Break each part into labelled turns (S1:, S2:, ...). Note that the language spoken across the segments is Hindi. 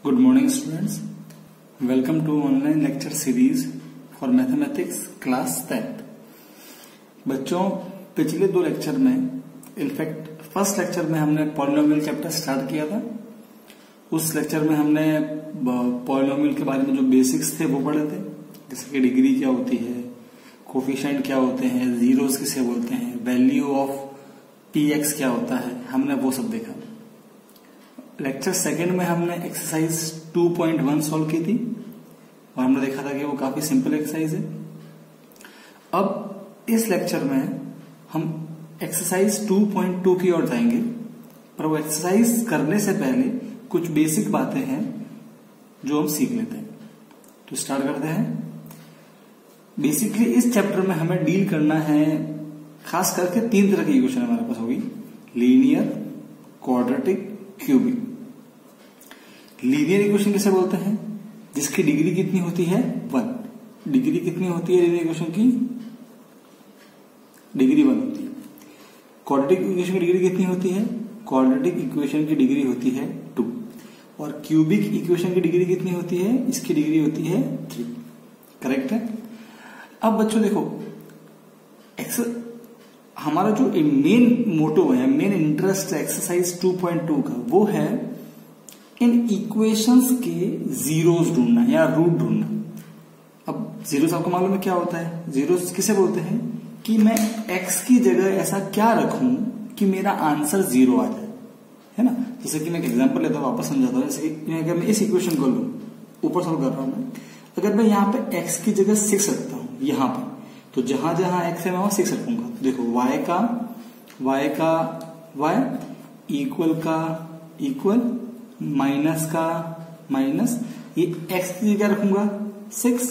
S1: Good morning students. Welcome to online lecture series for mathematics class 10th. बच्चों पिछले दो लेक्चर में इनफैक्ट फर्स्ट लेक्चर में हमने पॉलिनोमियल चैप्टर स्टार्ट किया था। उस लेक्चर में हमने पॉलिनोमियल के बारे में जो बेसिक्स थे वो पढ़े थे, जैसे कि डिग्री क्या होती है, कोफिशिएंट क्या होते हैं, जीरोस किसे बोलते हैं, वैल्यू ऑफ px क्या होता है, हमने वो सब देखा। लेक्चर सेकंड में हमने एक्सरसाइज 2.1 सॉल्व की थी और हमने देखा था कि वो काफी सिंपल एक्सरसाइज है। अब इस लेक्चर में हम एक्सरसाइज 2.2 की ओर जाएंगे, पर वो एक्सरसाइज करने से पहले कुछ बेसिक बातें हैं जो हम सीख लेते हैं। तो स्टार्ट करते हैं। बेसिकली इस चैप्टर में हमें डील करना है, खास करके तीन तरह की इक्वेशन हमारे पास होगी: linear, quadratic, cubic. Linear equation किसे बोलते हैं? जिसकी डिग्री कितनी होती है? 1। डिग्री कितनी होती है लीनियर इक्वेशन की? डिग्री 1 होती है। क्वाड्रेटिक इक्वेशन की डिग्री कितनी होती है? क्वाड्रेटिक इक्वेशन की डिग्री होती है 2। और क्यूबिक इक्वेशन की डिग्री कितनी होती है? इसकी डिग्री होती है 3। करेक्ट है। अब बच्चों देखो, हमारा जो मेन मोटो है, मेन इंटरेस्ट एक्सरसाइज 2.2 का, वो है इन इक्वेशंस के जीरोस ढूंढना या रूट ढूंढना। अब जीरोस आपको मालूम है क्या होता है? जीरोस किसे बोलते हैं? कि मैं x की जगह ऐसा क्या रखूं कि मेरा आंसर 0 आ जाए, है ना। जैसे कि मैं एक एग्जांपल लेता हूं, वापस समझाता हूं। जैसे कि अगर मैं इस इक्वेशन को लूं, ऊपर सॉल्व कर रहा हूं मैं, अगर मैं यहाँ पे x की जगह 6 रखता हूं यहां पे, तो जहां जहां x है मैं वहां 6 रखूंगा। तो देखो y का y, इक्वल का इक्वल, माइनस का माइनस, ये x की जगह रखूंगा 6,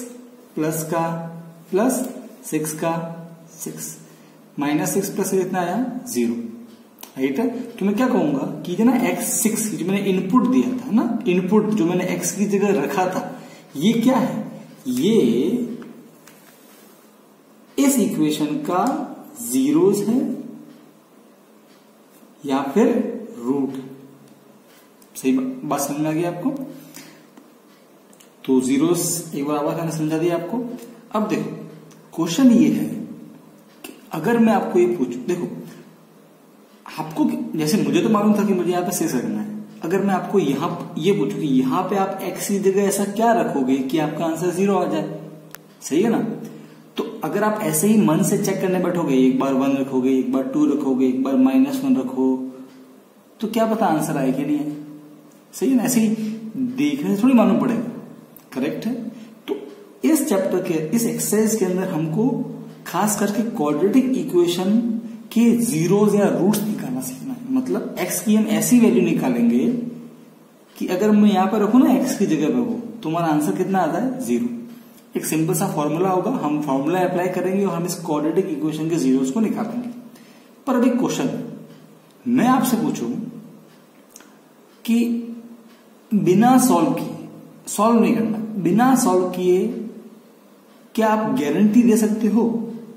S1: प्लस का प्लस, 6 का 6, -6 प्लस कितना आया? 0। राइट है। तो मैं क्या कहूंगा कि ना x6 जो मैंने इनपुट दिया था ना, इनपुट जो मैंने x की जगह रखा था, ये क्या है? ये इस इक्वेशन का जीरोस है या फिर रूट है। सही बात समझ में आ गई आपको? तो जीरोस एक बार आवाज मैंने समझा दिया आपको। अब देखो, क्वेश्चन ये है कि अगर मैं आपको ये पूछूं, देखो आपको, जैसे मुझे तो मालूम था कि मुझे यहां पे 6 रखना है। अगर मैं आपको यहां ये पूछूं कि यहां पे आप x की जगह ऐसा क्या रखोगे कि आपका आंसर 0 आ जाए, सही है ना। तो अगर आप ऐसे ही मन से चेक करने बैठोगे, एक बार 1 रखोगे, एक बार 2 रखोगे, एक बार -1 रखो, तो क्या पता आंसर आए कि नहीं आए। सही है ना। ऐसे ही देखने से थोड़ी मालूम पड़ेगा। करेक्ट है। तो इस चैप्टर के, इस एक्सरसाइज के अंदर हमको खास करके क्वाड्रेटिक इक्वेशन के जीरोस या रूट्स निकालना सीखना है। मतलब x की हम ऐसी वैल्यू निकालेंगे कि अगर मैं यहां पर रखूं ना x की जगह पे, वो तुम्हारा आंसर कितना आता है? 0। एक सिंपल सा फॉर्मूला होगा, हम फॉर्मूला अप्लाई करेंगे और हम इस क्वाड्रेटिक इक्वेशन के जीरोस को निकालेंगे। पर अभी क्वेश्चन मैं आपसे पूछूं कि बिना सॉल्व किए, सॉल्व नहीं करना, बिना सॉल्व किए क्या आप गारंटी दे सकते हो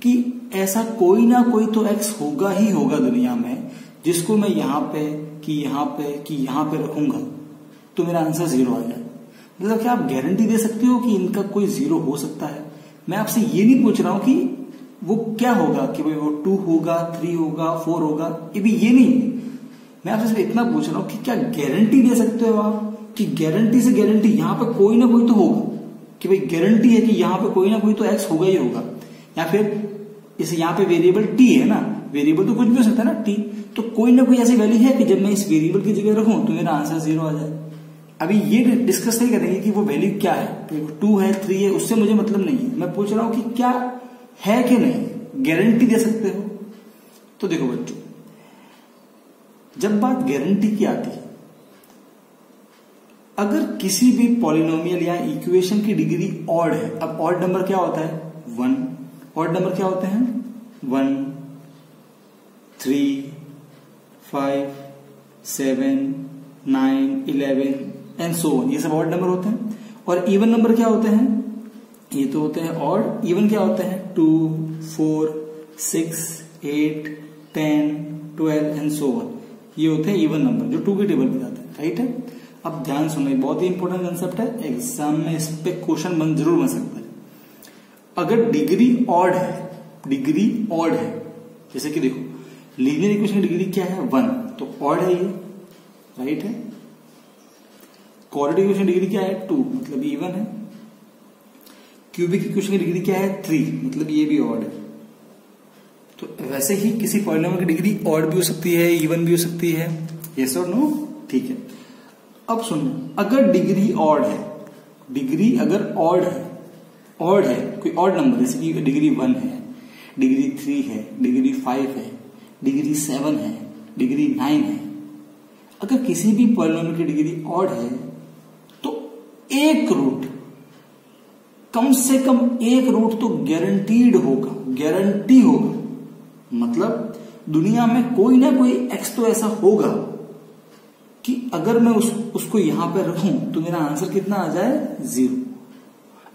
S1: कि ऐसा कोई ना कोई तो x होगा ही होगा दुनिया में, जिसको मैं यहां पे कि यहां पे कि यहां पे रखूंगा तो मेरा आंसर 0 आ जाए? मतलब क्या आप गारंटी दे सकते हो कि इनका कोई 0 हो सकता है? मैं आपसे ये नहीं पूछ रहा हूं कि वो क्या होगा, कि भाई वो 2 होगा, 3 होगा, 4 होगा, ये भी ये नहीं। मैं आपसे सिर्फ इतना पूछ रहा हूं कि क्या गारंटी दे सकते हो आप कि गारंटी से गारंटी यहां पे कोई ना कोई तो होगा, कि भाई गारंटी है कि यहां पे कोई ना कोई तो x होगा ही होगा। या फिर इसे यहां पे वेरिएबल t है ना, वेरिएबल तो कुछ भी हो सकता है ना t, तो कोई ना कोई ऐसी वैल्यू है कि जब मैं इस वेरिएबल की जगह रखूं तो मेरा आंसर 0 आ जाए। अभी ये डिस्कस नहीं करेंगे कि वो वैल्यू क्या है, 2 है, 3 है, उससे मुझे मतलब नहीं है। मैं पूछ रहा हूं कि क्या है कि नहीं, गारंटी दे सकते हो? तो देखो बच्चों, जब बात गारंटी की आती है, अगर किसी भी पॉलिनोमियल या इक्वेशन की डिग्री ऑड है, अब ऑड नंबर क्या होता है? 1। ऑड नंबर क्या होते हैं? 1, 3, 5, 7, 9, 11 एंड सो ऑन, ये सब ऑड नंबर होते हैं। और इवन नंबर क्या होते हैं? ये तो होते हैं ऑड। इवन क्या होते हैं? 2, 4, 6, 8, 10, 12 एंड सो ऑन, ये होते हैं इवन नंबर जो 2 के टेबल पे जाते हैं। राइट है। अब ध्यान सुनना, बहुत ही इंपॉर्टेंट कंसेप्ट है, एग्जाम में इस पे क्वेश्चन जरूर बन सकता है। अगर डिग्री ऑड है, डिग्री ऑड है, जैसे कि देखो लीनियर इक्वेशन की डिग्री क्या है 1, तो ऑड है ये, राइट है। क्वाड्रेटिक इक्वेशन की डिग्री क्या है 2, मतलब इवन है। क्यूबिक इक्वेशन की डिग्री क्या है 3, मतलब ये भी ऑड है। तो वैसे ही किसी पॉलिनोमियल की डिग्री ऑड भी हो सकती है, इवन भी हो सकती है, यस और नो, ठीक है। अब सुनो, अगर डिग्री ऑड है, डिग्री अगर ऑड है, ऑड है कोई ऑड नंबर, जैसे कि डिग्री 1 है, डिग्री 3 है, डिग्री 5 है, डिग्री 7 है, डिग्री 9 है, अगर किसी भी पॉलिनोमियल की डिग्री ऑड है तो एक रूट, कम से कम एक रूट तो गारंटीड होगा, गारंटी होगा। मतलब दुनिया में कोई ना कोई एक्स तो ऐसा होगा कि अगर मैं उसको यहां पे रखूं तो मेरा आंसर कितना आ जाए 0।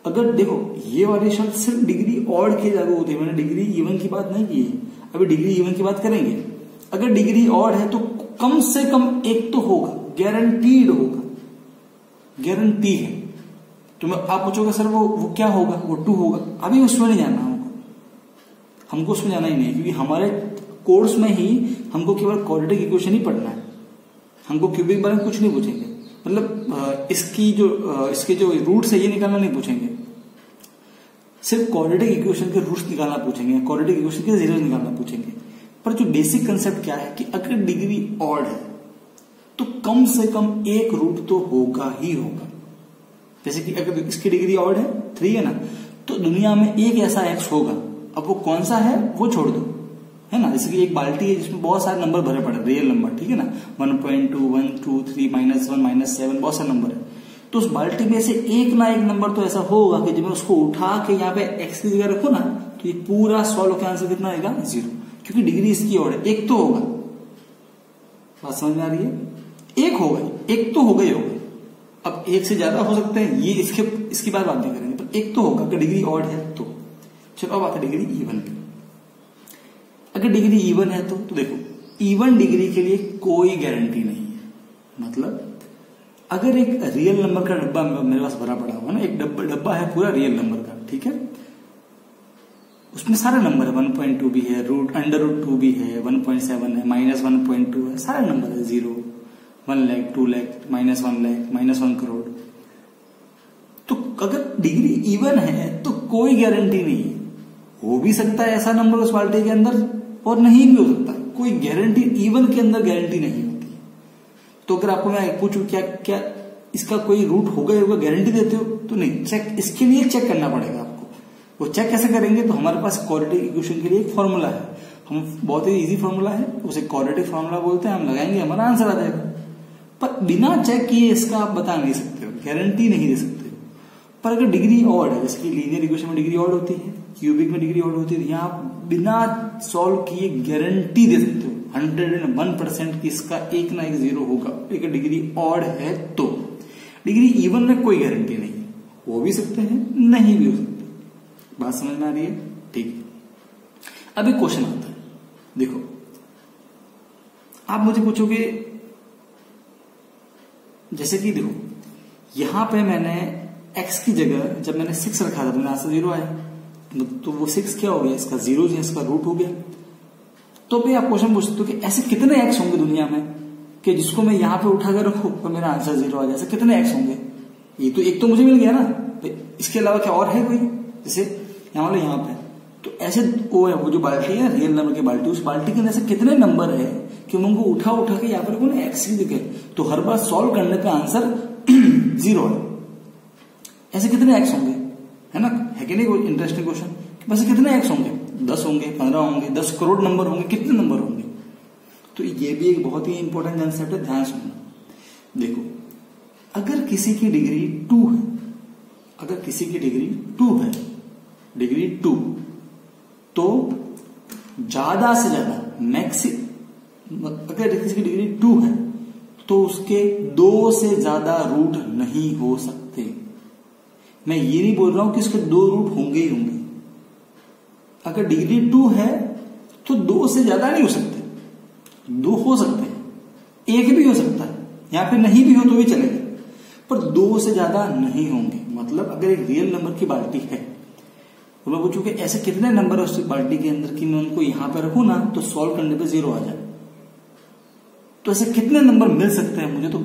S1: अगर देखो ये वाले शब्द सिर्फ डिग्री ऑड के लागू होते हैं, मैंने डिग्री इवन की बात नहीं की है, अभी डिग्री इवन की बात करेंगे। अगर डिग्री ऑड है तो कम से कम एक तो होगा, गारंटीड होगा, गारंटी है। तो आप पूछोगे सर वो क्या होगा, वो 2 होगा। अभी उसमें नहीं जाना हमको उसमें जाना ही नहीं, क्योंकि हमारे कोर्स में ही हमको केवल क्वाड्रेटिक इक्वेशन ही पढ़ना है, हमको क्यूबिक बारे में कुछ नहीं पूछेंगे। मतलब इसके जो रूट्स है ये निकालना नहीं पूछेंगे, सिर्फ क्वाड्रेटिक इक्वेशन के रूट्स निकालना पूछेंगे, क्वाड्रेटिक इक्वेशन के जीरोस निकालना पूछेंगे। पर जो बेसिक कंसेप्ट क्या है कि अगर डिग्री ऑड है तो कम से कम एक रूट तो होगा ही होगा। जैसे कि अगर इसकी डिग्री ऑड है 3 है ना, तो दुनिया में एक ऐसा एक्स होगा, अब वो कौन सा है वो छोड़ दो, है ना। जैसे कि एक बाल्टी है जिसमें बहुत सारे नंबर भरे पड़े, रियल नंबर, ठीक है ना, 1.2, 1, 2, 3, -1, -7, बहुत सारे नंबर है। तो उस बाल्टी में से एक ना एक नंबर तो ऐसा होगा कि जब मैं उसको उठा के यहाँ पे एक्स की जगह रखू ना, तो ये पूरा सॉल्व का आंसर कितना आएगा 0, क्योंकि डिग्री इसकी ऑड है, एक तो होगा। बात समझ में आ रही है, एक होगा, एक तो होगा ही होगा। अब एक से ज्यादा हो सकते हैं, ये इसकी बात नहीं करेंगे, पर एक तो होगा अगर डिग्री ऑड है तो। चलो अब आते डिग्री इवन पे। अगर डिग्री इवन है तो देखो इवन डिग्री के लिए कोई गारंटी नहीं है। मतलब अगर एक रियल नंबर का डब्बा मेरे पास भरा पड़ा हुआ ना, एक डब्बा है पूरा रियल नंबर का, ठीक है, उसमें सारे नंबर है, 1.2 भी है, √2 भी है, 1.7 है, -1.2 है, सारे नंबर है, 0, 1 लाख, 2 लाख, -1 लाख, -1 करोड़। तो अगर डिग्री इवन है तो कोई गारंटी नहीं है, हो भी सकता है ऐसा नंबर उस बाल्टी के अंदर और नहीं भी हो सकता, कोई गारंटी इवन के अंदर गारंटी नहीं होती। तो अगर आपको मैं पूछूं क्या इसका कोई रूट होगा या गारंटी देते हो, तो नहीं, चेक इसके लिए चेक करना पड़ेगा आपको। वो चेक कैसे करेंगे, तो हमारे पास क्वाड्रेटिक इक्वेशन के लिए एक फॉर्मूला है, हम बहुत ही इजी फॉर्मूला है, उसे क्वाड्रेटिक फॉर्मूला बोलते हैं, हम लगाएंगे हमारा आंसर आ जाएगा। पर बिना चेक किए इसका आप बता नहीं सकते हो, गारंटी नहीं दे सकते हो। पर अगर डिग्री ऑड है, जैसे कि लीनियर इक्वेशन में डिग्री ऑड होती है, क्यूबिक में डिग्री ऑड होती है, यहाँ आप बिना सॉल्व किए गारंटी दे सकते हो 101% कि इसका एक ना एक 0 होगा। अगर डिग्री ऑड है तो डिग्री इवन में कोई गारंटी नहीं है, हो भी सकते हैं, नहीं भी हो सकते। बात समझ में आ रही है, ठीक है। अभी क्वेश्चन आता है, देखो आप मुझे पूछोगे, जैसे कि देखो यहां पे मैंने x की जगह जब मैंने 6 रखा था तो मेरा आंसर 0 आया, तो वो 6 क्या हो गया, इसका 0 जो इसका रूट हो गया। तो भी आप क्वेश्चन पूछ सकते हो कि ऐसे कितने x होंगे दुनिया में कि जिसको मैं यहां पे उठा कर रखूं तो मेरा आंसर 0 आ जाए, ऐसे कितने x होंगे। ये तो एक तो मुझे मिल गया ना, इसके अलावा क्या और है कोई, जैसे यहाँ पे तो ऐसे वो है, वो जो बाल्टी है रियल नंबर की बाल्टी, उस बाल्टी के अंदर से कितने नंबर है कि मैं उनको उठा के यहाँ पर रखूं ना, x की जगह, तो हर बार सॉल्व करने पे आंसर 0 है। ऐसे कितने x होंगे, है ना, है कि नहीं कोई इंटरेस्टिंग क्वेश्चन। वैसे कितने x होंगे, 10 होंगे, 15 होंगे, 10 करोड़ नंबर होंगे, कितने नंबर होंगे। तो ये भी एक बहुत ही इंपॉर्टेंट कंसेप्ट है, ध्यान सुनना। देखो अगर किसी की डिग्री 2 है, अगर किसी की डिग्री 2 है, डिग्री 2, तो ज्यादा से ज्यादा अगर किसी की डिग्री 2 है तो उसके 2 से ज्यादा रूट नहीं हो सकते। मैं ये नहीं बोल रहा हूं कि इसके 2 रूट होंगे ही होंगे। अगर डिग्री 2 है तो 2 से ज्यादा नहीं हो सकते, 2 हो सकते हैं, 1 भी हो सकता है, या फिर नहीं भी हो तो भी चलेगा, पर 2 से ज्यादा नहीं होंगे। मतलब अगर एक रियल नंबर की बाल्टी है तो मैं पूछूं कि ऐसे कितने नंबर है उस बाल्टी के अंदर कि मैं उनको यहां पर रखूं ना तो सॉल्व करने पे 0 आ जाए, तो ऐसे कितने नंबर मिल सकते हैं मुझे? तो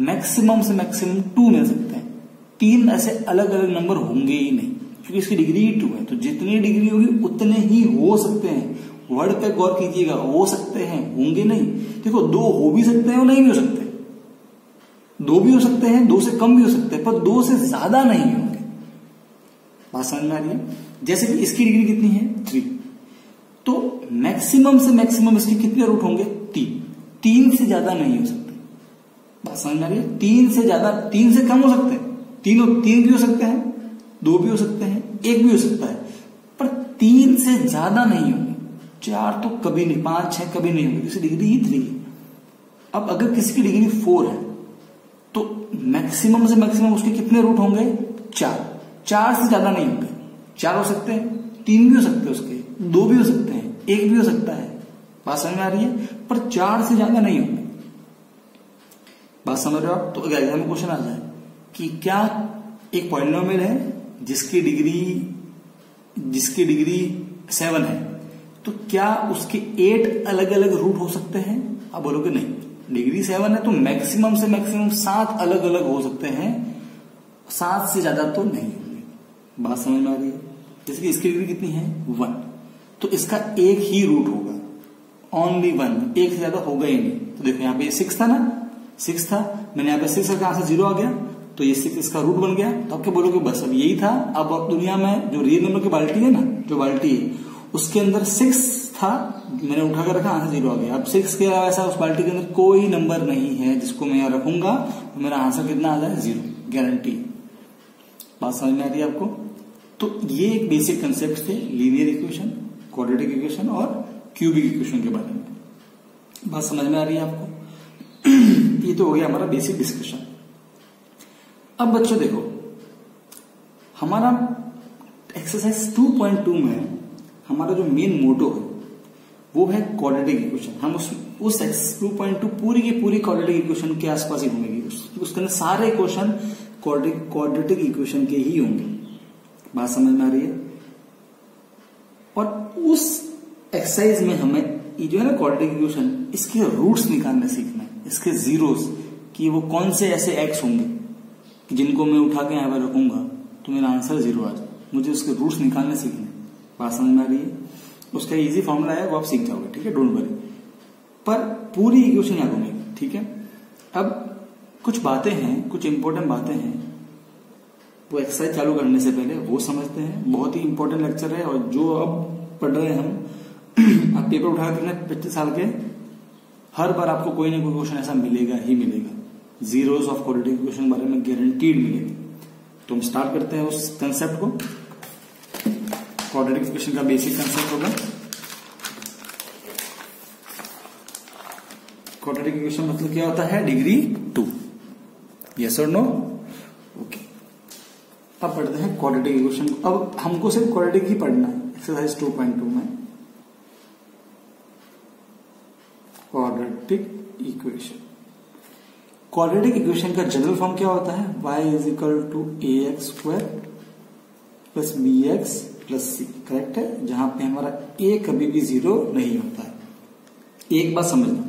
S1: मैक्सिमम से मैक्सिमम 2 मिल सकते हैं। 3 ऐसे अलग अलग नंबर होंगे ही नहीं, क्योंकि इसकी डिग्री ही 2 है। तो जितनी डिग्री होगी उतने ही हो सकते हैं। वर्ड पे गौर कीजिएगा, हो सकते हैं, होंगे नहीं। देखो 2 हो भी सकते हैं और नहीं भी हो सकते, 2 भी हो सकते हैं, 2 से कम भी हो सकते हैं, पर 2 से ज्यादा नहीं होंगे। बात समझ में आ रही है? जैसे कि इसकी डिग्री कितनी है? 3, तो मैक्सिमम से मैक्सिमम इसके कितने रूट होंगे? 3 से ज्यादा नहीं हो सकते। बात समझ में आ रही है? 3 से ज्यादा, 3 से कम हो सकते हैं, 3 भी हो सकते हैं, 2 भी हो सकते हैं, 1 भी हो सकता है, पर 3 से ज्यादा नहीं होंगे। 4 तो कभी नहीं, 5, 6 कभी नहीं होंगे, इसकी डिग्री ही 3 है। अब अगर किसी की डिग्री 4 है तो मैक्सिमम से मैक्सिमम उसके कितने रूट होंगे? 4 से ज्यादा नहीं होंगे। 4 हो सकते हैं, 3 भी हो सकते हैं उसके, 2 भी हो सकते हैं, 1 भी हो सकता है। बात समझ में आ रही है? पर 4 से ज्यादा नहीं होंगे। बात समझ रहे हो आप? तो अगर एग्जाम में क्वेश्चन आ जाए कि क्या एक पॉलिनोमियल है जिसकी डिग्री 7 है, तो क्या उसके 8 अलग अलग रूट हो सकते हैं? आप बोलोगे नहीं, डिग्री 7 है तो मैक्सिमम से मैक्सिमम 7 अलग अलग हो सकते हैं, 7 से ज्यादा तो नहीं होंगे। बात समझ में आ रही है? जैसे कि इसकी डिग्री कितनी है? 1, तो इसका एक ही रूट होगा, ओनली 1, एक से ज्यादा होगा ही नहीं। तो देखो यहाँ पे 6 था ना, 6 था, मैंने यहाँ पे 6 रखा, यहां से 0 आ गया, तो ये 6 इसका रूट बन गया। तो आपके बोलोगे बस अब यही था। अब दुनिया में जो रियल नंबर की बाल्टी है ना, जो बाल्टी है उसके अंदर 6 था, मैंने उठा कर रखा, यहां से 0 आ गया। अब 6 के अलावा ऐसा उस बाल्टी के अंदर कोई नंबर नहीं है जिसको मैं यहां रखूंगा तो मेरा आंसर कितना आ जाए? 0, गारंटी। बात समझ में आ रही है आपको? तो ये एक बेसिक कंसेप्ट थे लीनियर इक्वेशन, क्वाड्रेटिक इक्वेशन और क्यूबिक इक्वेशन के बारे में। बात समझ में आ रही है आपको? ये तो हो गया हमारा बेसिक डिस्कशन। अब बच्चों देखो, हमारा एक्सरसाइज 2.2 में हमारा जो मेन मोटो है वो है क्वाड्रेटिक इक्वेशन। हम उस 2.2 पूरी की पूरी क्वाड्रेटिक इक्वेशन के आसपास ही घूमेगी। उसके अंदर सारे क्वेश्चन क्वाड्रेटिक इक्वेशन के ही होंगे। बात समझ में आ रही है? और उस एक्सरसाइज में हमें ये जो है ना क्वाड्रेटिक इक्वेशन, इसके रूट्स निकालने सीखना है, इसके जीरोस, कि वो कौन से ऐसे एक्स होंगे कि जिनको मैं उठा के यहां पर रखूंगा तो मेरा आंसर 0 आ जाए। मुझे उसके रूट्स निकालने सीखने। बात समझ में आ रही है? उसका इजी फॉर्मूला है, वो आप सीख जाओगे, ठीक है, डोंट वरी। पर पूरी इक्वेशन याद होगी, ठीक है। अब कुछ बातें हैं, कुछ इंपॉर्टेंट बातें हैं, वो एक्सरसाइज चालू करने से पहले वो समझते हैं। बहुत ही इंपॉर्टेंट लेक्चर है, और जो अब पढ़ रहे हैं हम, आप पेपर उठा कर 25 साल के, हर बार आपको कोई ना कोई क्वेश्चन ऐसा मिलेगा ही मिलेगा। जीरोस ऑफ क्वाड्रेटिक इक्वेशन बारे में गारंटीड मिलेगा। तो हम स्टार्ट करते हैं उस कंसेप्ट को। क्वाड्रेटिक इक्वेशन का बेसिक कंसेप्ट होगा, क्वाड्रेटिक इक्वेशन मतलब क्या होता है? डिग्री 2। यस और नो? ओके। अब पढ़ते हैं क्वाड्रेटिक इक्वेशन को। अब हमको सिर्फ क्वाड्रेटिक ही पढ़ना है एक्सरसाइज 2.2 में। क्वाड्रेटिक इक्वेशन, क्वाड्रेटिक इक्वेशन का जनरल फॉर्म क्या होता है? y is equal to ax² plus bx plus c। Correct है? जहां पे हमारा a कभी भी 0 नहीं होता है। एक बात समझना,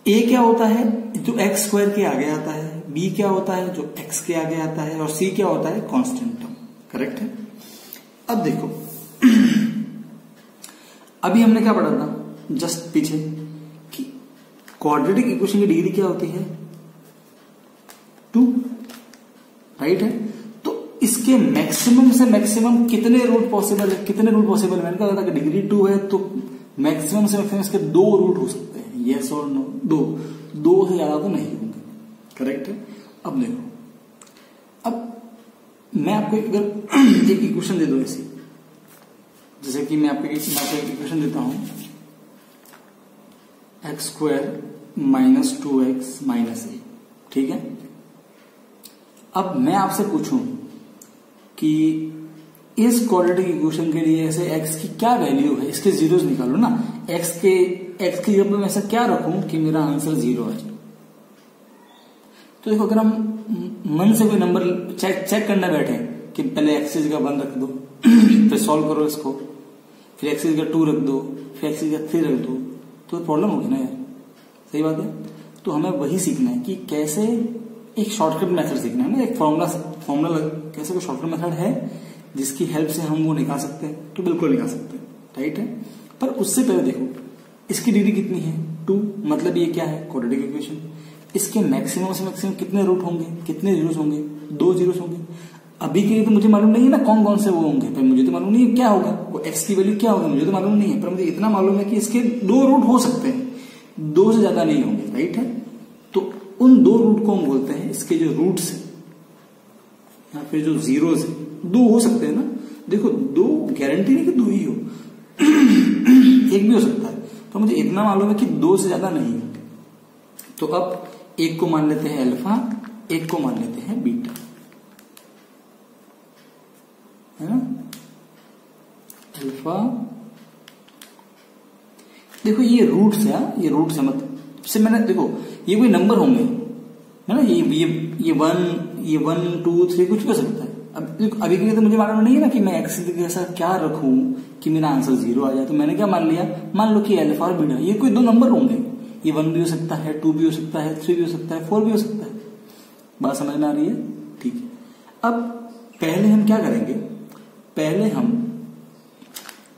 S1: a क्या होता है? जो x² के आगे आता है। b क्या होता है? जो x के आगे आता है। और c क्या होता है? Constant term. करेक्ट है? अब देखो, अभी हमने क्या पढ़ा था जस्ट पीछे कि क्वाड्रेटिक इक्वेशन की डिग्री क्या होती है? 2, राइट है? तो इसके मैक्सिमम से मैक्सिमम कितने रूट पॉसिबल है? कितने रूट पॉसिबल है? मैंने कहा था कि डिग्री 2 है तो मैक्सिमम से मैक्सिमम इसके 2 रूट हो सकते हैं। यस और नो? 2 से ज्यादा तो नहीं होंगे। करेक्ट है? अब देखो, अब मैं आपको अगर एक इक्वेशन दे दूं ऐसी, जैसे कि मैं आपको एक इक्वेशन देता हूं, x² minus 2x minus a, ठीक है। अब मैं आपसे पूछूं कि इस क्वाड्रेटिक इक्वेशन के लिए ऐसे x की क्या वैल्यू है? इसके जीरोस निकालो ना। x की जगह मैं ऐसा क्या रखूं कि मेरा आंसर 0 आ जाए? तो देखो अगर हम मन से कोई नंबर चेक करने बैठे कि पहले x की जगह 1 रख दो फिर सॉल्व करो इसको, फिर x की जगह 2 रख दो, फिर x की जगह 3 रख दो, तो प्रॉब्लम होगी ना यार। सही बात है। तो हमें वही सीखना है कि कैसे एक शॉर्टकट मेथड सीखना है ना, एक फॉर्मूला कैसे कोई शॉर्टकट मेथड है जिसकी हेल्प से हम वो निकाल सकते हैं, तो बिल्कुल निकाल सकते हैं, राइट है। पर उससे पहले देखो इसकी डिग्री कितनी है 2, मतलब ये क्या है क्वाड्रेटिक इक्वेशन। इसके मैक्सिमम से मैक्सिमम कितने रूट होंगे, कितने जीरोस होंगे, 2 जीरोस होंगे। अभी के लिए तो मुझे मालूम नहीं है ना कौन कौन से वो होंगे, पर मुझे तो मालूम नहीं है क्या होगा वो x की वैल्यू क्या होगी, मुझे तो मालूम नहीं है, पर मुझे इतना मालूम है कि इसके 2 रूट हो सकते हैं, 2 से ज्यादा नहीं होंगे, राइट है। तो उन 2 रूट को हम बोलते हैं, इसके जो रूट्स है या फिर जो जीरोस है 2 हो सकते हैं ना। देखो 2 गारंटी नहीं कि 2 ही हो एक भी हो सकता है, तो मुझे इतना मालूम है कि 2 से ज्यादा नहीं होंगे। तो अब एक को मान लेते हैं अल्फा, एक को मान लेते हैं बीटा, है ना। अल्फा, देखो ये रूट्स है, ये रूट्स है, मतलब से मैंने देखो ये कोई नंबर होंगे, है ना, ये 1 2 3 कुछ भी हो सकता है। अब अभी के लिए तो मुझे मालूम नहीं है ना कि मैं एक्स जैसा क्या रखूं कि मेरा आंसर 0 आ जाए, तो मैंने क्या मान लिया, मान लो कि अल्फा और बीटा ये कोई 2 नंबर होंगे, ये 1 भी हो सकता है, 2 भी हो सकता है, 3 भी हो सकता है, 4 भी हो सकता है। बात समझ में आ रही है, ठीक है। अब पहले हम क्या करेंगे, पहले हम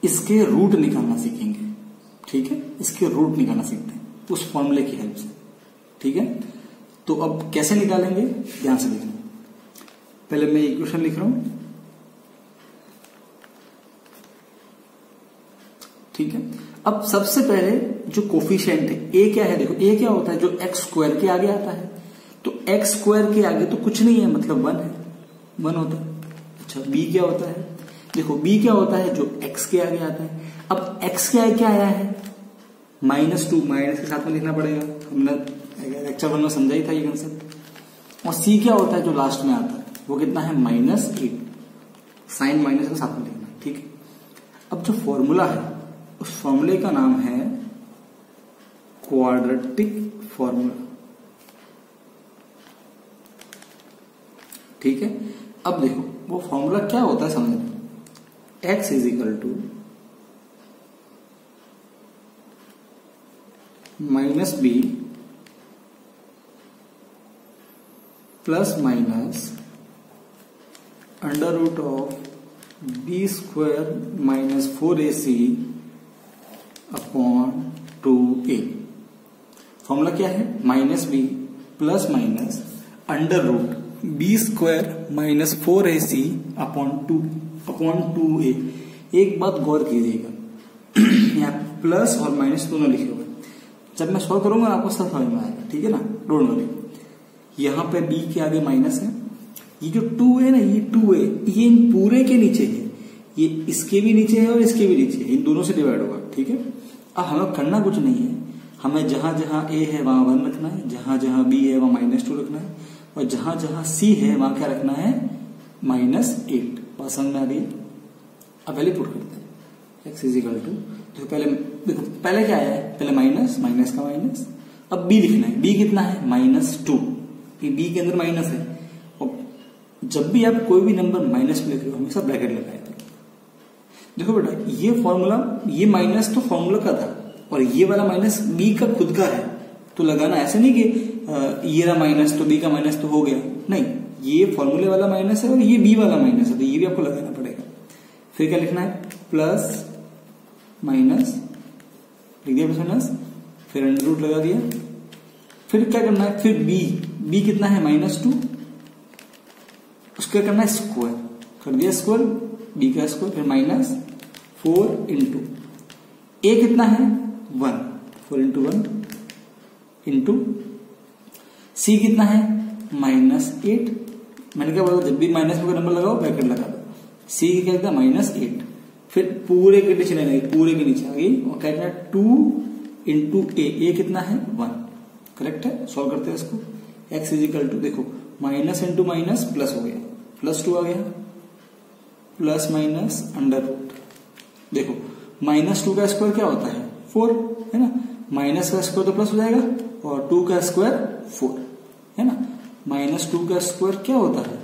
S1: इसके रूट निकालना सीखेंगे, ठीक है, इसके रूट निकालना सीखते हैं उस फॉर्मूले की हेल्प से, ठीक है। तो अब कैसे निकालेंगे ध्यान से देखना। पहले मैं इक्वेशन लिख रहा हूं, ठीक है। अब सबसे पहले जो कोफिशिएंट है ए क्या है, देखो ए क्या होता है, जो एक्स स्क्वायर के आगे आता है, तो एक्स स्क्वायर के आगे तो कुछ नहीं है, मतलब 1 है, 1 होता है। अच्छा बी क्या होता है, देखो बी क्या होता है, जो एक्स के आगे आता है। अब एक्स के आगे क्या आया है -2, माइनस के साथ में लिखना पड़ेगा, हमने लेक्चर 1 में समझा ही था ये कंसेप्ट। और सी क्या होता है जो लास्ट में आता है, वो कितना है -8, साइन माइनस के साथ में लिखना, ठीक है। अब जो फॉर्मूला है उस फॉर्मूले का नाम है क्वाड्रेटिक फॉर्मूला, ठीक है। अब देखो वो फॉर्मूला क्या होता है समझना, x is equal to -b plus minus under root of b square minus 4ac upon 2a। Formula क्या है, -b plus minus under root b square minus 4ac upon 2a। एक बात गौर कीजिएगा यहाँ प्लस और माइनस दोनों लिखे हुए, जब मैं सॉल्व करूंगा आपको सब समझ में आएगा, ठीक है ना, डोंट वरी। यहां पे b के आगे माइनस है, ये जो 2 है ना, ये 2 है, ये इन पूरे के नीचे है, ये इसके भी नीचे है और इसके भी नीचे है, इन दोनों से डिवाइड होगा, ठीक है। अब हमें करना कुछ नहीं है, हमें जहां जहां a है वहां 1 रखना है, जहां जहां b है वहां -2 रखना है, और जहां जहां c है वहां क्या रखना है -8। बात समझ में आ रही है। अब पहले पुट करते हैं x इज इक्वल टू, देखो पहले क्या आया है, पहले माइनस का माइनस। अब b लिखना है, b कितना है -2, b के अंदर माइनस है, और जब भी आप कोई भी नंबर माइनस में लिख रहे हो हमेशा ब्रैकेट लगाए। देखो बेटा ये फॉर्मूला, ये माइनस तो फॉर्मूला का था और ये वाला माइनस बी का खुद का है, तो लगाना ऐसे नहीं कि ये रहा माइनस तो बी का माइनस तो हो गया, नहीं, ये फॉर्मूले वाला माइनस है और ये बी वाला माइनस है, तो ये भी आपको लगाना पड़ेगा। फिर क्या लिखना है, प्लस माइनस लिख दिया, माइनस, फिर अंडर रूट लगा दिया। फिर क्या करना है, फिर बी कितना है -2, उसका करना है स्क्वायर, कर दिया स्क्वायर, बी का स्क्वायर, फिर -4 इंटू ए कितना है 1, 4 इंटू 1 इंटू सी कितना है -8। मैंने क्या बोला, जब भी माइनस में नंबर लगाओ ब्रैकेट लगा दो। सी क्या कहता है -8, फिर पूरे के नीचे लेना, पूरे के नीचे आ गई, और क्या कहना है 2 इंटू ए कितना है 1, करेक्ट है। सॉल्व करते हैं इसको, x इज इक्वल टू, देखो माइनस इंटू माइनस प्लस हो गया, +2 आ गया, प्लस माइनस अंडर रूट। देखो -2 का स्क्वायर क्या होता है 4, है ना, माइनस का स्क्वायर तो प्लस हो जाएगा और 2 का स्क्वायर 4, है ना। माइनस टू का स्क्वायर क्या होता है,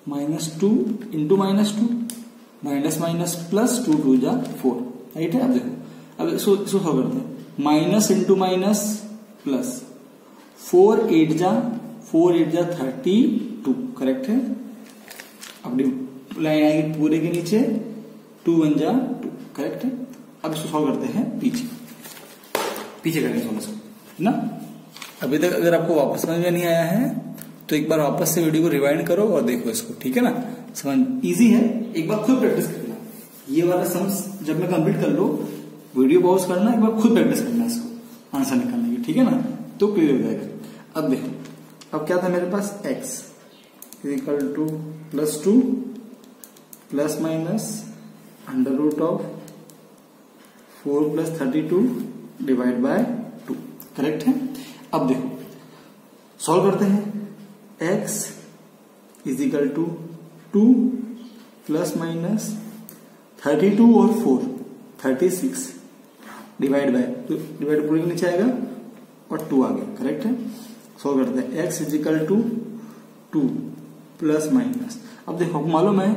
S1: minus two into minus two, minus minus plus, two two जा 4, राइट है। अब देखो, अब इसको सॉल्व करते हैं, माइनस इंटू माइनस प्लस, 4 8 जा 32, करेक्ट है। अब लाइन आएगी पूरे के नीचे, 2 1 जा 2, करेक्ट है। अब इसको सॉल्व करते हैं पीछे करेंगे सॉल्यूशन ना। अभी तक अगर आपको वापस समझ में नहीं आया है तो एक बार वापस से वीडियो को रिवाइंड करो और देखो इसको, ठीक है ना। समझ इजी है, एक बार खुद प्रैक्टिस करना। ये वाला सम्स जब मैं कंप्लीट कर लो, वीडियो पॉज करना, एक बार खुद प्रैक्टिस करना इसको आंसर निकालने की, ठीक है ना, तो क्लियर हो जाएगा। अब देखो, अब क्या था मेरे पास, x equal to +2 plus minus under root of 4 + 32 divide by 2, correct है। अब देखो सॉल्व करते हैं, x is equal to 2 plus minus 32 और 4 36 डिवाइड बाय, तो डिवाइड पूरे के नीचे आएगा और 2 आ गया, करेक्ट है। सॉल्व करते हैं, x is equal to 2 plus minus, अब देखो मालूम है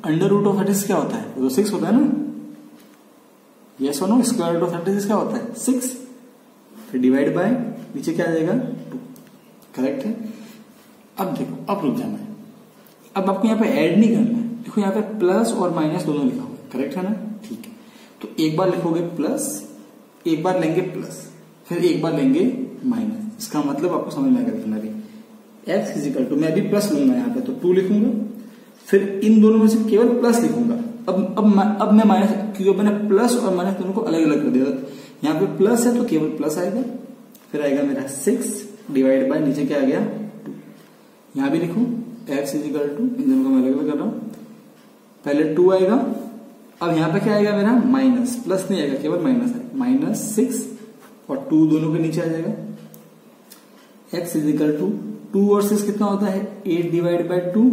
S1: अंडर रूट ऑफ 36 क्या होता है, तो 6 होता है ना, यस और नो, स्क्वायर रूट ऑफ 36 क्या होता है 6, फिर डिवाइड बाय नीचे क्या आ जाएगा 2, करेक्ट है। अब देखो, अब रुक जाना है, अब आपको यहाँ पे ऐड नहीं करना है, देखो यहाँ पे प्लस और माइनस दोनों लिखा हुआ है, करेक्ट है ना, ठीक है। तो एक बार लिखोगे प्लस, एक बार लेंगे प्लस, फिर एक बार लेंगे माइनस, इसका मतलब आपको समझ में आएगा कितना भी। x इज इक्वल टू, मैं अभी प्लस लूंगा यहाँ पे तो 2 लिखूंगा, फिर इन दोनों में से केवल प्लस लिखूंगा। अब मैं माइनस, क्योंकि मैंने प्लस और माइनस दोनों को अलग अलग कर दिया, यहाँ पे प्लस है तो केवल प्लस आएगा, फिर आएगा मेरा 6 डिवाइड बाय नीचे क्या आ गया 2, यहाँ भी लिखूं x इज इक्वल टू, इन दोनों को मैं अलग अलग कर रहा हूं, पहले 2 आएगा, अब यहाँ पे क्या आएगा मेरा माइनस, प्लस नहीं आएगा केवल माइनस आएगा, -6 और 2 दोनों के नीचे आ जाएगा। x इज इक्वल टू 2 और 6 कितना होता है 8 डिवाइड बाय 2,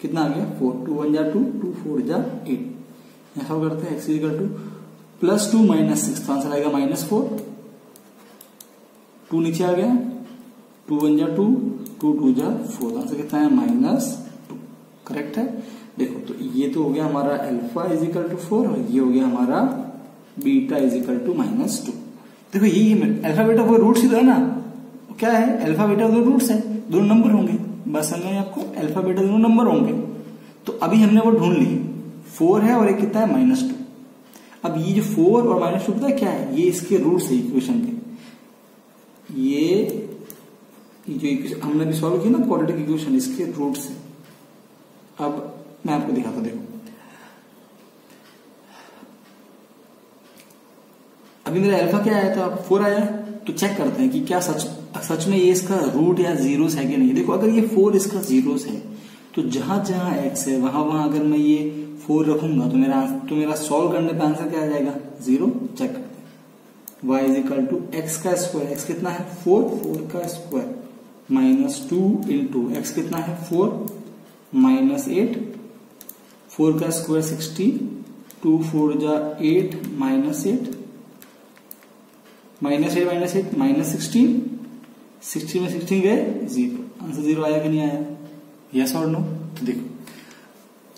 S1: कितना आ गया 4, 2 1 जा 2, 2 4 जा 8, ऐसा करते हैं x इज इक्वल टू +2 -6, तो आंसर आएगा -4, 2 नीचे आ गया, 2 1 जा 2, 2 2 जा 4, आंसर कितना है -2, करेक्ट है। देखो तो ये तो हो गया हमारा अल्फा इज इक्वल टू 4 और ये हो गया हमारा बीटा इज इक्वल टू -2। देखो यही अल्फा बीटा वो रूट्स ही तो है ना, क्या है अल्फा बीटा दो रूट्स है, दोनों नंबर होंगे, बस समझ में आपको, अल्फा बीटा दोनों नंबर होंगे। तो अभी हमने वो ढूंढ ली, 4 है और एक कितना है -2। अब ये जो 4 और -2 पता है क्या है, ये इसके रूट्स है इक्वेशन के, ये जो इक्वेशन हमने भी सॉल्व किया ना क्वाड्रेटिक इक्वेशन, इसके रूट्स है। अब मैं आपको दिखाता हूं, देखो अभी मेरा अल्फा क्या आया था 4 आया, तो चेक करते हैं कि क्या सच में ये इसका रूट या जीरोस है कि नहीं। देखो अगर ये 4 इसका जीरोस है तो जहां जहां x है वहां वहां अगर मैं ये 4 रखूंगा तो मेरा सॉल्व करने पे आंसर क्या आ जाएगा 0। चेक करते हैं, y is equal to x का स्क्वायर, x कितना है 4, 4 का स्क्वायर -2 इंटू एक्स कितना है 4 -8, 4 का स्क्वायर 16, 2 4 जा 8 -8 -16, 16 में 16 गए 0, आंसर 0 आया कि नहीं आया, यस और नो। तो देखो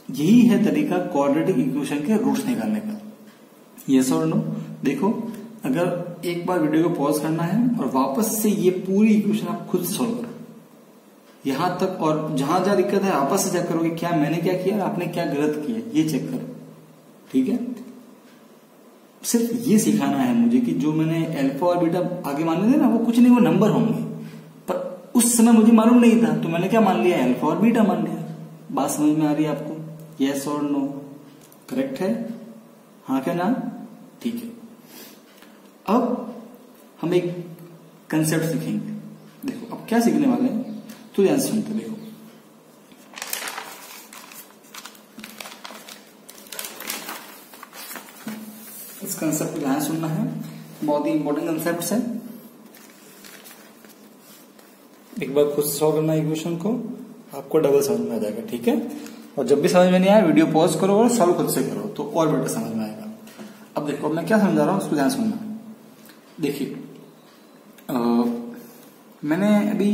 S1: यही है तरीका क्वाड्रेटिक इक्वेशन के रूट्स निकालने का, यस और नो। देखो अगर एक बार वीडियो को पॉज करना है और वापस से ये पूरी इक्वेशन आप खुद सॉल्व करो यहां तक, और जहां जहां दिक्कत है आपस से चेक करो कि क्या मैंने क्या किया, आपने क्या गलत किया, ये चेक करो, ठीक है। सिर्फ ये सिखाना है मुझे कि जो मैंने अल्फा और बीटा आगे माने थे ना, वो कुछ नहीं, वो नंबर होंगे, पर उस समय मुझे मालूम नहीं था तो मैंने क्या मान लिया, अल्फा और बीटा मान लिया। बात समझ में आ रही है आपको, यस और नो, करेक्ट है, हाँ क्या ना, ठीक है। अब हम एक कंसेप्ट सीखेंगे, देखो अब क्या सीखने वाले हैं तो ध्यान से सुनते, देखो इस कंसेप्ट को ध्यान सुनना है, बहुत ही इंपॉर्टेंट कंसेप्ट है। एक बार खुद सॉल्व करना इक्वेशन को, आपको डबल समझ में आ जाएगा, ठीक है। और जब भी समझ में नहीं आया वीडियो पॉज करो और सॉल्व खुद से करो तो और बेटर समझ में आएगा। अब देखो मैं क्या समझा रहा हूं उसको ध्यान सुनना। देखिए मैंने अभी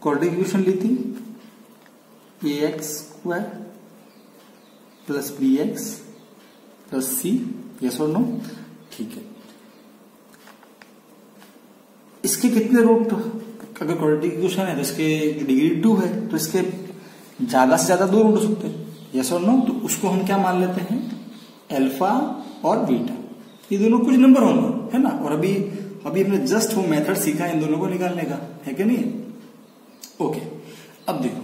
S1: क्वाड्रेटिक इक्वेशन ली थी, ax² plus bx plus c, yes और नो, ठीक है। इसके कितने रूट, अगर क्वाड्रेटिक इक्वेशन है तो इसके डिग्री 2 है, तो इसके ज्यादा से ज्यादा 2 रूट हो सकते हैं, यस और नो। तो उसको हम क्या मान लेते हैं, अल्फा और बीटा, ये दोनों कुछ नंबर होंगे, है ना। और अभी हमने जस्ट वो मेथड सीखा इन दोनों को निकालने का, है कि नहीं। ओके, अब देखो,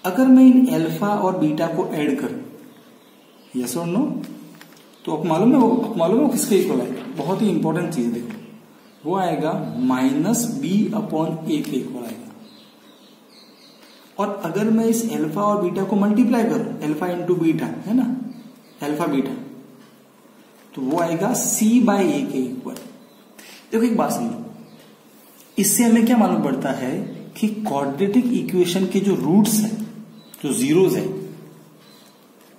S1: अगर मैं इन अल्फा और बीटा को ऐड करूं, यस और नो, तो आपको मालूम है वो किसके इक्वल आएगा, बहुत ही इंपॉर्टेंट चीज देखो, वो आएगा -b/a के इक्वल आएगा। और अगर मैं इस अल्फा और बीटा को मल्टीप्लाई करूं, अल्फा इंटू बीटा, है ना, अल्फा बीटा, तो वो आएगा c/a के इक्वल। देखो एक बात समझो, इससे हमें क्या मालूम पड़ता है कि क्वाड्रेटिक इक्वेशन के जो रूट्स है, जो जीरोस है,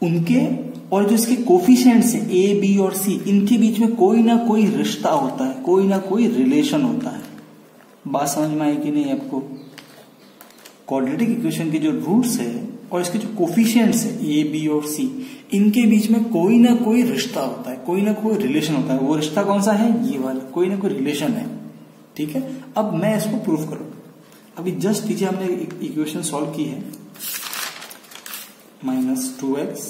S1: उनके और जो इसके कोफिशिएंट्स है a, b और c, इनके बीच में कोई ना कोई रिश्ता होता है, कोई ना कोई रिलेशन होता है। बात समझ में आई कि नहीं आपको। क्वाड्रेटिक इक्वेशन के जो रूट्स है और इसके जो कोफिशिएंट्स है a, b और c, इनके बीच में कोई ना कोई रिश्ता होता है, कोई ना कोई रिलेशन होता है। वो रिश्ता कौन सा है, ये वाला, कोई ना कोई रिलेशन है, ठीक है। अब मैं इसको प्रूफ करूं, अभी जस्ट नीचे हमने इक्वेशन सॉल्व की है, -2x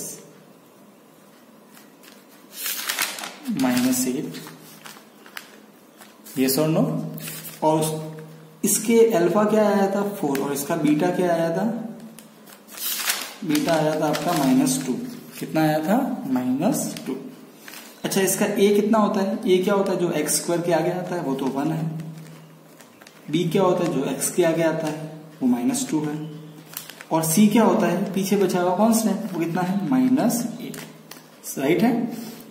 S1: -8, यस और नो। और इसके अल्फा क्या आया था 4, और इसका बीटा क्या आया था, बीटा आया था आपका -2, कितना आया था, -2। अच्छा, इसका a कितना होता है, a क्या होता है, जो x² के आगे आता है वो तो 1 है। b क्या होता है, जो x के आगे आता है वो -2 है। और c क्या होता है, पीछे बचा हुआ कांस्टेंट, वो कितना है, -8, राइट है।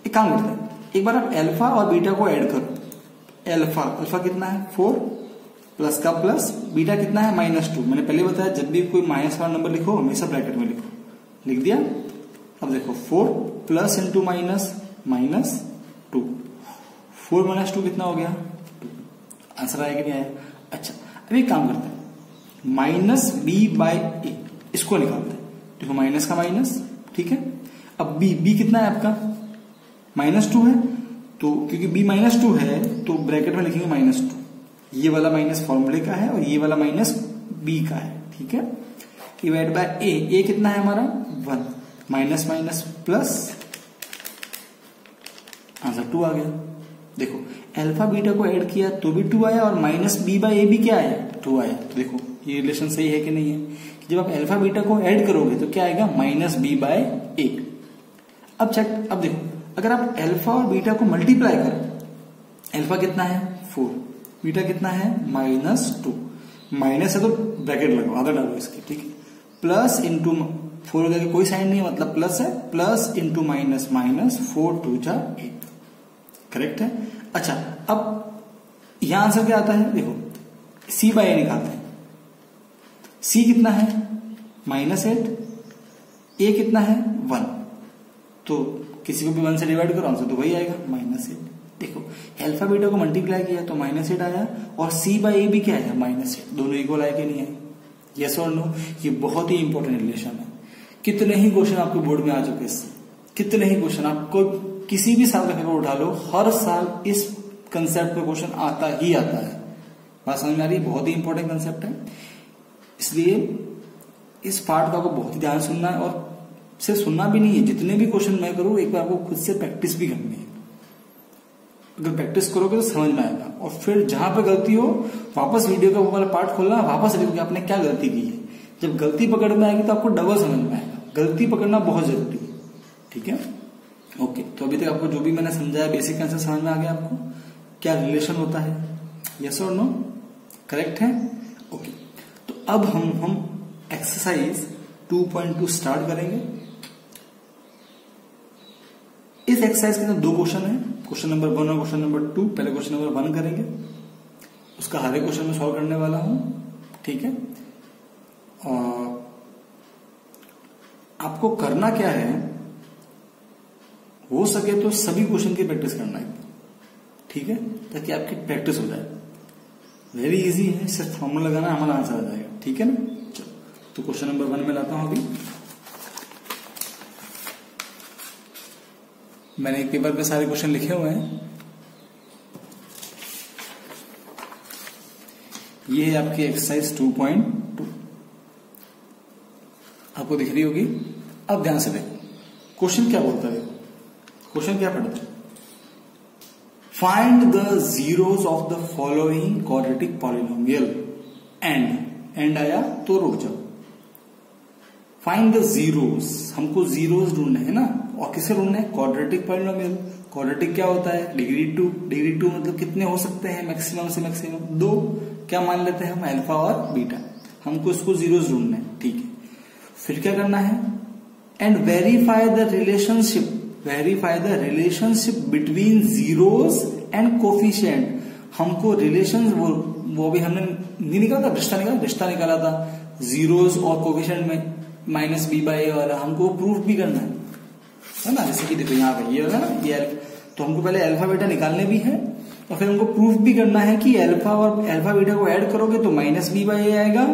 S1: एक काम करते हैं, एक बार आप अल्फा और बीटा को ऐड करो। अल्फा कितना है 4 प्लस का प्लस, बीटा कितना है -2। मैंने पहले बताया जब भी कोई माइनस वाला नंबर लिखो हमेशा ब्रैकेट में लिखो, लिख दिया। अब देखो 4 प्लस इंटू माइनस -2, 4 - 2 कितना हो गया, 2। आंसर आया कि नहीं आया। अच्छा, अब एक काम करते हैं, -b/a इसको निकालते हैं। देखो माइनस का माइनस, ठीक है। अब b कितना है आपका, -2 है, तो क्योंकि b -2 है तो ब्रैकेट में लिखेंगे -2। ये वाला माइनस फॉर्मूले का है और ये वाला माइनस b का है, ठीक है। डिवाइड बाय a कितना है हमारा 1, माइनस माइनस प्लस, आंसर 2 आ गया। देखो अल्फा बीटा को ऐड किया तो भी 2 आया, और -b/a भी क्या आया, 2 आया। तो देखो ये रिलेशन सही है कि नहीं है, कि जब आप अल्फा बीटा को ऐड करोगे तो क्या आएगा, -b/a। अब चेक, अब देखो अगर आप अल्फा और बीटा को मल्टीप्लाई करो, अल्फा कितना है 4, बीटा कितना है -2, माइनस है तो ब्रैकेट लगाओ, आधा डालो इसकी, ठीक है। प्लस इंटू 4 का कोई साइन नहीं है, मतलब प्लस है, प्लस इंटू माइनस माइनस, 4 2 जा 8, करेक्ट है। अच्छा, अब यहां आंसर क्या आता है, देखो c/a निकालते हैं। c कितना है -8, a कितना है 1, तो किसी को भी 1 से डिवाइड करो आंसर तो वही आएगा -8। देखो अल्फा बीटा को मल्टीप्लाई किया तो -8 आया, और c/a भी क्या है -8, दोनों इक्वल आए कि नहीं है, यस और नो। ये बहुत ही इंपॉर्टेंट रिलेशन है। कितने ही क्वेश्चन आपके बोर्ड में आ चुके इससे, कितने ही क्वेश्चन, आपको किसी भी साल का पेपर उठा लो, हर साल इस कंसेप्ट पे क्वेश्चन आता ही आता है। बात समझ में आ रही है, बहुत ही इंपॉर्टेंट कंसेप्ट है, इसलिए इस पार्ट का आपको बहुत ही ध्यान सुनना है, और सिर्फ सुनना भी नहीं है, जितने भी क्वेश्चन मैं करूं एक बार आपको खुद से प्रैक्टिस भी करनी है। अगर प्रैक्टिस करोगे तो समझ में आएगा, और फिर जहां पे गलती हो वापस वीडियो का वो वाला पार्ट खोलना, वापस देखोगे आपने क्या गलती की है। जब गलती पकड़ में आएगी तो आपको डबल समझ में आएगा, गलती पकड़ना बहुत जरूरी है, ठीक है। ओके, तो अभी तक आपको जो भी मैंने समझाया बेसिक आंसर समझ में आ गया आपको, क्या रिलेशन होता है, यस और नो, करेक्ट है। ओके, तो अब हम एक्सरसाइज 2.2 स्टार्ट करेंगे। इस एक्सरसाइज के अंदर 2 क्वेश्चन है, क्वेश्चन नंबर 1 और क्वेश्चन नंबर 2। पहले क्वेश्चन नंबर 1 करेंगे, उसका हर एक क्वेश्चन में सॉल्व करने वाला हूं, ठीक है। और आपको करना क्या है, हो सके तो सभी क्वेश्चन की प्रैक्टिस करना है, ठीक है, ताकि आपकी प्रैक्टिस हो जाए। वेरी इजी है, सिर्फ फॉर्मूला लगाना हमारा आंसर आ जाएगा। ठीक है ना। चलो तो क्वेश्चन नंबर 1 में लाता हूं। अभी मैंने एक पेपर पे सारे क्वेश्चन लिखे हुए हैं। ये है आपकी एक्सरसाइज 2.2, आपको दिख रही होगी। अब ध्यान से देखो क्वेश्चन क्या बोलता है। देखो क्वेश्चन क्या पढ़ता है, find the zeros of the following quadratic polynomial and आया तो रुक जाओ। फाइंड द जीरोस, हमको जीरोस ढूंढने हैं ना, और किसे ढूंढने हैं, क्वाड्रेटिक पॉलिनोमियल। क्वाड्रेटिक क्या होता है, डिग्री 2। डिग्री 2 मतलब कितने हो सकते हैं, मैक्सिमम से मैक्सिमम 2। क्या मान लेते हैं हम, अल्फा और बीटा। हमको इसको जीरोस ढूंढने हैं। ठीक है, फिर क्या करना है, and verify the relationship between zeros and coefficient. हमको रिलेशन वो भी हमने नहीं निकाला था, रिश्ता निकाला था जीरोस और कोफिशिएंट में, -b/a, और हमको प्रूफ भी करना है ना। जैसे कि देखो यहाँ पे ये होगा ना, ये तो हमको पहले अल्फा बीटा निकालने भी है और फिर हमको प्रूफ भी करना है कि अल्फा और अल्फा बीटा को ऐड करोगे तो -b/a आएगा,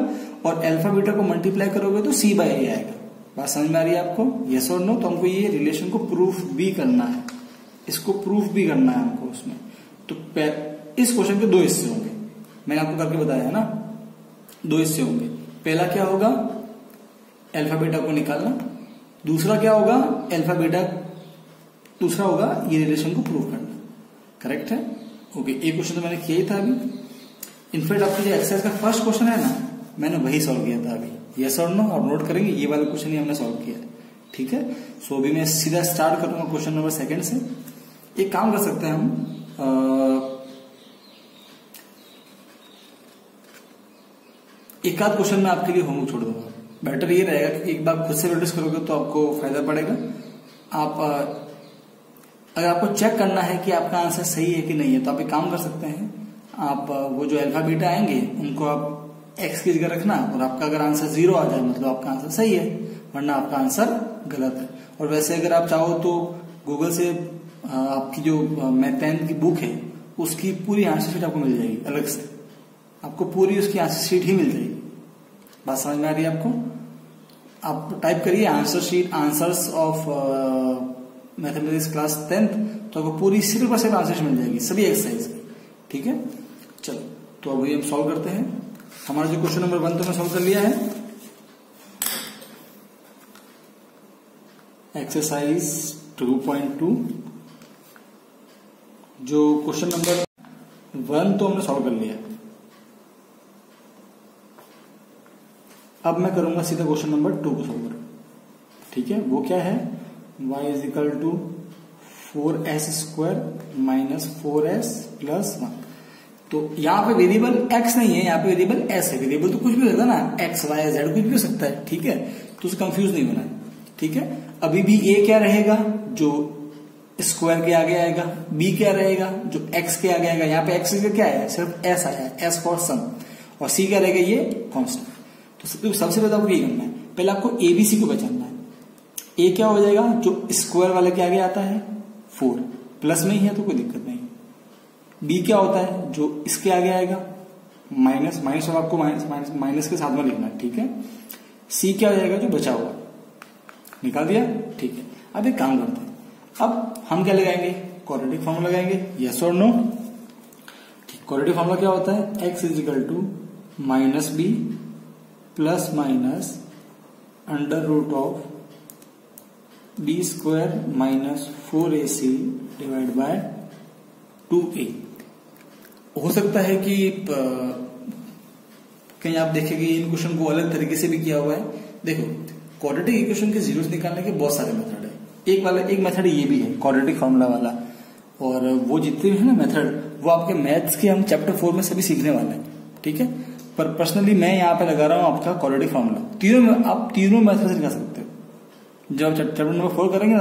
S1: और अल्फा बीटा को मल्टीप्लाई करोगे तो c/a आएगा। बात समझ में आ रही है आपको, यस और नो। तो हमको ये रिलेशन को प्रूफ भी करना है, इसको प्रूफ भी करना है हमको उसमें। तो इस क्वेश्चन के 2 हिस्से होंगे, मैंने आपको करके बताया है ना, 2 हिस्से होंगे। पहला क्या होगा, अल्फा बीटा को निकालना। दूसरा क्या होगा, अल्फा बीटा, दूसरा होगा ये रिलेशन को प्रूव करना। करेक्ट है, ओके। एक क्वेश्चन तो मैंने किया ही था अभी। इनफैक्ट आपकी जो एक्सरसाइज का फर्स्ट क्वेश्चन है ना, मैंने वही सॉल्व किया था अभी। यस और नो आप नोट करेंगे, ये वाला क्वेश्चन ही हमने सॉल्व किया है। ठीक है, सो अभी मैं सीधा स्टार्ट करूंगा क्वेश्चन नंबर 2 से। एक काम कर सकते हैं हम, एक आध क्वेश्चन में आपके लिए होमवर्क छोड़ दूंगा। बेटर ये रहेगा कि एक बार खुद से प्रैक्टिस करोगे तो आपको फायदा पड़ेगा। आप अगर आपको चेक करना है कि आपका आंसर सही है कि नहीं है, तो आप एक काम कर सकते हैं, आप वो जो अल्फा बीटा आएंगे उनको आप एक्स की जगह रखना, और आपका अगर आंसर 0 आ जाए मतलब आपका आंसर सही है, वरना आपका आंसर गलत है। और वैसे अगर आप चाहो तो गूगल से आपकी जो मैथ 10 की बुक है उसकी पूरी आंसर शीट आपको मिल जाएगी अलग से, आपको पूरी उसकी आंसर शीट ही मिल जाएगी। बात समझ में आ रही है आपको। आप टाइप करिए answer sheet, answers of mathematics class 10th, तो आपको पूरी सिर्फ और सिर्फ आंसर मिल जाएगी सभी एक्सरसाइज की। ठीक है, चलो तो अभी हम सॉल्व करते हैं। हमारा जो क्वेश्चन नंबर 1 तो मैं सॉल्व कर लिया है, एक्सरसाइज 2.2। जो क्वेश्चन नंबर 1 तो हमने सॉल्व कर लिया। अब मैं करूंगा सीधा क्वेश्चन नंबर 2 को सॉल्व। ठीक है, वो क्या है, y = 4s² - 4s + 1। तो यहाँ पे वेरिएबल x नहीं है, यहाँ पे वेरिएबल s है। वेरिएबल तो कुछ भी होता है ना, x, y, z कुछ भी हो सकता है। ठीक है, तो उसे कंफ्यूज नहीं होना है। ठीक है, अभी भी a क्या रहेगा, जो स्क्वायर के आगे आएगा, b क्या रहेगा, जो x के आगे आएगा। यहाँ पे x क्या है, सिर्फ s आया है, s फॉर सम, और c क्या रहेगा, ये कांस्टेंट। तो सबसे पहले आपको ये करना है, पहले आपको ABC को पहचानना है। a क्या हो जाएगा, जो स्क्वायर वाले के आगे आता है 4, प्लस में ही है तो कोई दिक्कत नहीं। b क्या होता है, जो इसके आगे आएगा माइनस, और आपको माइनस के साथ में लिखना है। ठीक है, c क्या हो जाएगा, जो बचा हुआ, निकाल दिया। ठीक है, अब एक काम करते हैं, अब हम क्या लगाएंगे, क्वाड्रेटिक फॉर्मूला लगाएंगे। यस और नो। ठीक, क्वाड्रेटिक फॉर्मूला क्या होता है, x = -b ± √b² - 4ac / 2a। हो सकता है कि कहीं आप देखेंगे इन क्वेश्चन को अलग तरीके से भी किया हुआ है। देखो, क्वाड्रेटिक इक्वेशन के जीरोस निकालने के बहुत सारे मेथड है। एक मेथड ये भी है क्वाड्रेटिक फॉर्मूला वाला, और वो जितने भी है ना मेथड, वो आपके मैथ्स के हम चैप्टर 4 में सभी सीखने वाले हैं। ठीक है, पर पर्सनली मैं यहाँ पे लगा रहा हूँ आपका क्वाड्रेटिक फॉर्मूला। आप तीनों मेथड से निकाल सकते हो। जब चैप्टर नंबर 4 करेंगे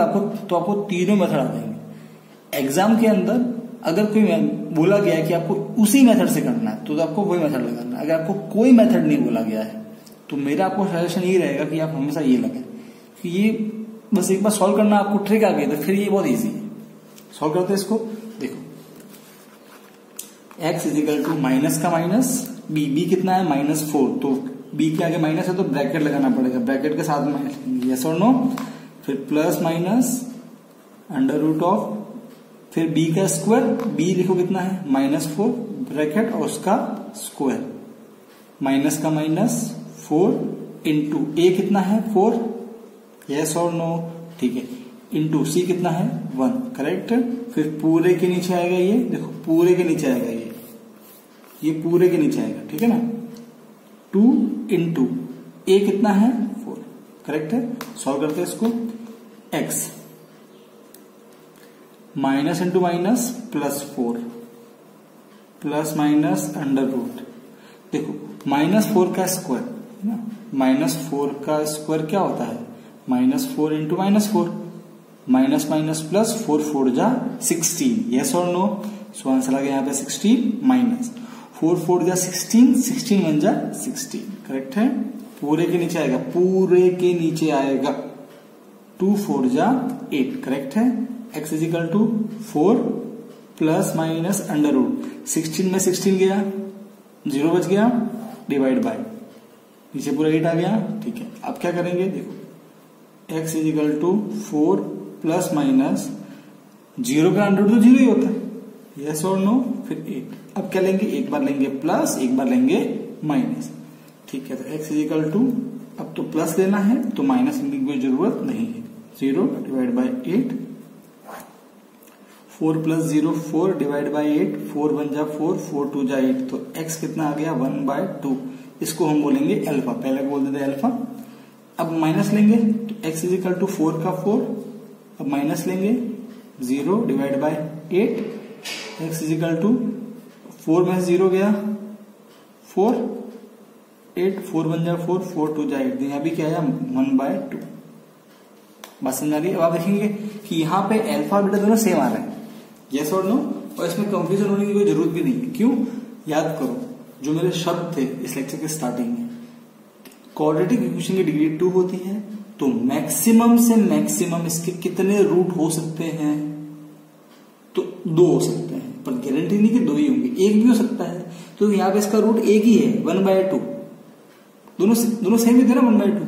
S1: तो आपको तीनों मेथड आ जाएंगे। एग्जाम के अंदर अगर कोई बोला गया है कि आपको उसी मेथड से करना है तो आपको वही मेथड लगाना है। अगर आपको कोई मेथड नहीं बोला गया है तो मेरा आपको सजेशन ये रहेगा कि आप हमेशा ये लगाएं, कि ये बस एक बार सॉल्व करना आपको ट्रिक आ गई तो फिर ये बहुत इजी है। सॉल्व करते हैं इसको। देखो, x इजिकल टू माइनस का माइनस b, b कितना है -4, तो b के आगे माइनस है तो ब्रैकेट लगाना पड़ेगा, ब्रैकेट के साथ माइनस, यस और नो, फिर plus minus under root of, फिर b का स्क्वायर, b लिखो कितना है -4 ब्रैकेट और उसका स्क्वायर, माइनस का माइनस 4 इंटू a कितना है 4, यस और नो, ठीक है, इंटू c कितना है 1, करेक्ट। फिर पूरे के नीचे आएगा ये, देखो पूरे के नीचे आएगा ये पूरे के नीचे आएगा, ठीक है ना, 2 इंटू a कितना है 4, करेक्ट है। सॉल्व करते हैं इसको, x minus into minus +4 plus minus under root, देखो -4 का स्क्वायर है ना, -4 का स्क्वायर क्या होता है -4 इंटू -4, माइनस माइनस प्लस 4 4 जा 16, यस और नो, सो आंसर आ गया यहाँ पे 16 माइनस 4 4 जा 16, 16 1 जा 16, करेक्ट है। पूरे के नीचे आएगा, पूरे के नीचे आएगा 2 4 जा 8, करेक्ट है। x is equal to 4 plus minus under root, 16 में 16 गया, 0 बच गया, डिवाइड बाय, नीचे पूरा 8 आ गया, ठीक है। अब क्या करेंगे, देखो x is equal to 4 plus minus 0 का अंडर रूट तो 0 ही होता है, यस और नो, फिर 8। अब क्या लेंगे, एक बार लेंगे प्लस, एक बार लेंगे माइनस, ठीक है। तो x इजिकल टू, अब तो प्लस लेना है तो माइनस लेने की कोई जरूरत नहीं है, 0 divide by 8, 4 plus 0 4 divide by 8, 4 1 जा 4, 4 2 जा 8, तो x कितना आ गया 1/2, इसको हम बोलेंगे अल्फा, पहले बोल देते अल्फा। अब माइनस लेंगे तो x इजिकल टू 4 का 4, अब माइनस लेंगे 0 divide by 8, x is equal to 4 में 0 गया 4, 8 4 1 जा 4, 4 2 जा 8, यहाँ भी क्या आया 1/2, बस समझ आ रही है। अब आप देखेंगे कि यहाँ पे अल्फा बीटा दोनों सेम आ रहे हैं, यस और नो, और इसमें कंफ्यूजन होने की कोई जरूरत भी नहीं है। क्यों, याद करो जो मेरे शब्द थे इस लेक्चर के स्टार्टिंग में, क्वाड्रेटिक इक्वेशन की डिग्री 2 होती है, तो मैक्सिमम से मैक्सिमम इसके कितने रूट हो सकते हैं, तो 2 हो सकते हैं, पर गारंटी नहीं कि 2 ही होंगे, एक भी हो सकता है। तो यहाँ पे इसका रूट एक ही है 1/2, दोनों सेम ही थे ना 1/2,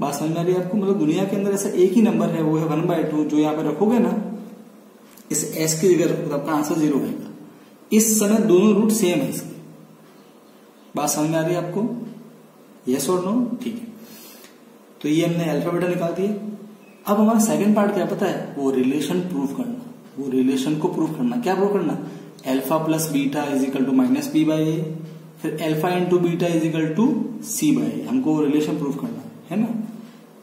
S1: बात समझ में आ रही है आपको। मतलब दुनिया के अंदर ऐसा एक ही नंबर है, वो है 1/2, जो यहाँ पे रखोगे ना इस s की जगह, तो आपका आंसर 0 आएगा। इस समय दोनों रूट सेम है इसके, बात समझ में आ रही है आपको, यस और नो, ठीक है। तो ये हमने अल्फा बीटा निकाल दिया। अब हमारा सेकंड पार्ट क्या पता है, वो रिलेशन प्रूफ करना, वो रिलेशन को प्रूफ करना। क्या प्रूफ करना, alpha plus beta is equal to minus B by A, फिर alpha into beta is equal to C by A, हमको वो रिलेशन प्रूफ करना है ना।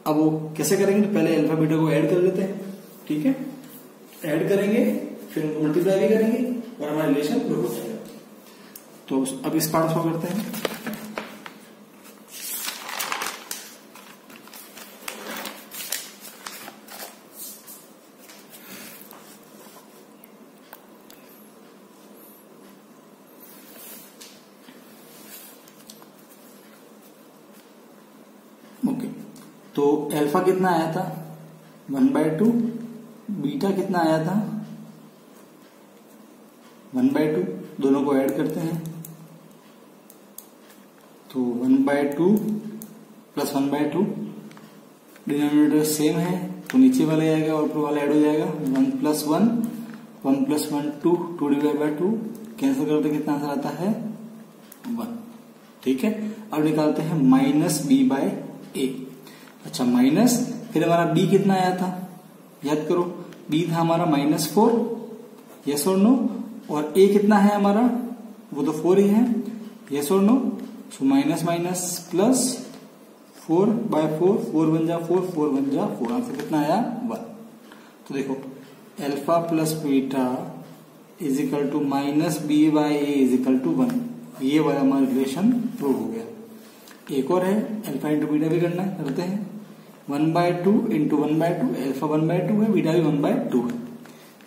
S1: अब वो कैसे करेंगे, तो पहले अल्फा बीटा को ऐड कर लेते हैं, ठीक है, ऐड करेंगे फिर उनको मल्टीप्लाई भी करेंगे और हमारा रिलेशन प्रूफ हो जाएगा। तो अब इस पार्ट को करते हैं। ओके, तो अल्फा कितना आया था 1/2, बीटा कितना आया था 1/2, दोनों को ऐड करते हैं तो 1/2 प्लस 1/2, डिनोमिनेटर सेम है तो नीचे वाला आएगा और ऊपर वाला ऐड हो जाएगा, 1 plus 1 1 plus 1 2, 2 divide by 2, cancel करते कितना आंसर आता है 1, ठीक है। अब निकालते हैं माइनस बी बाय ए। अच्छा माइनस, फिर हमारा बी कितना आया था याद करो, बी था हमारा -4, यस और नो, और ए कितना है हमारा, वो तो 4 ही है, यस और no. So minus minus plus 4/4, 4 1 जा 4, 4 1 जा 4, आंसर कितना आया 1। तो देखो alpha plus beta is equal to minus B by a is equal to 1, ये वाला हमारा रिलेशन प्रूव हो गया। एक और है, अल्फा इंटू बीटा भी करना है, करते हैं 1/2 इंटू 1/2, अल्फा 1/2 है, बीटा भी 1/2 है,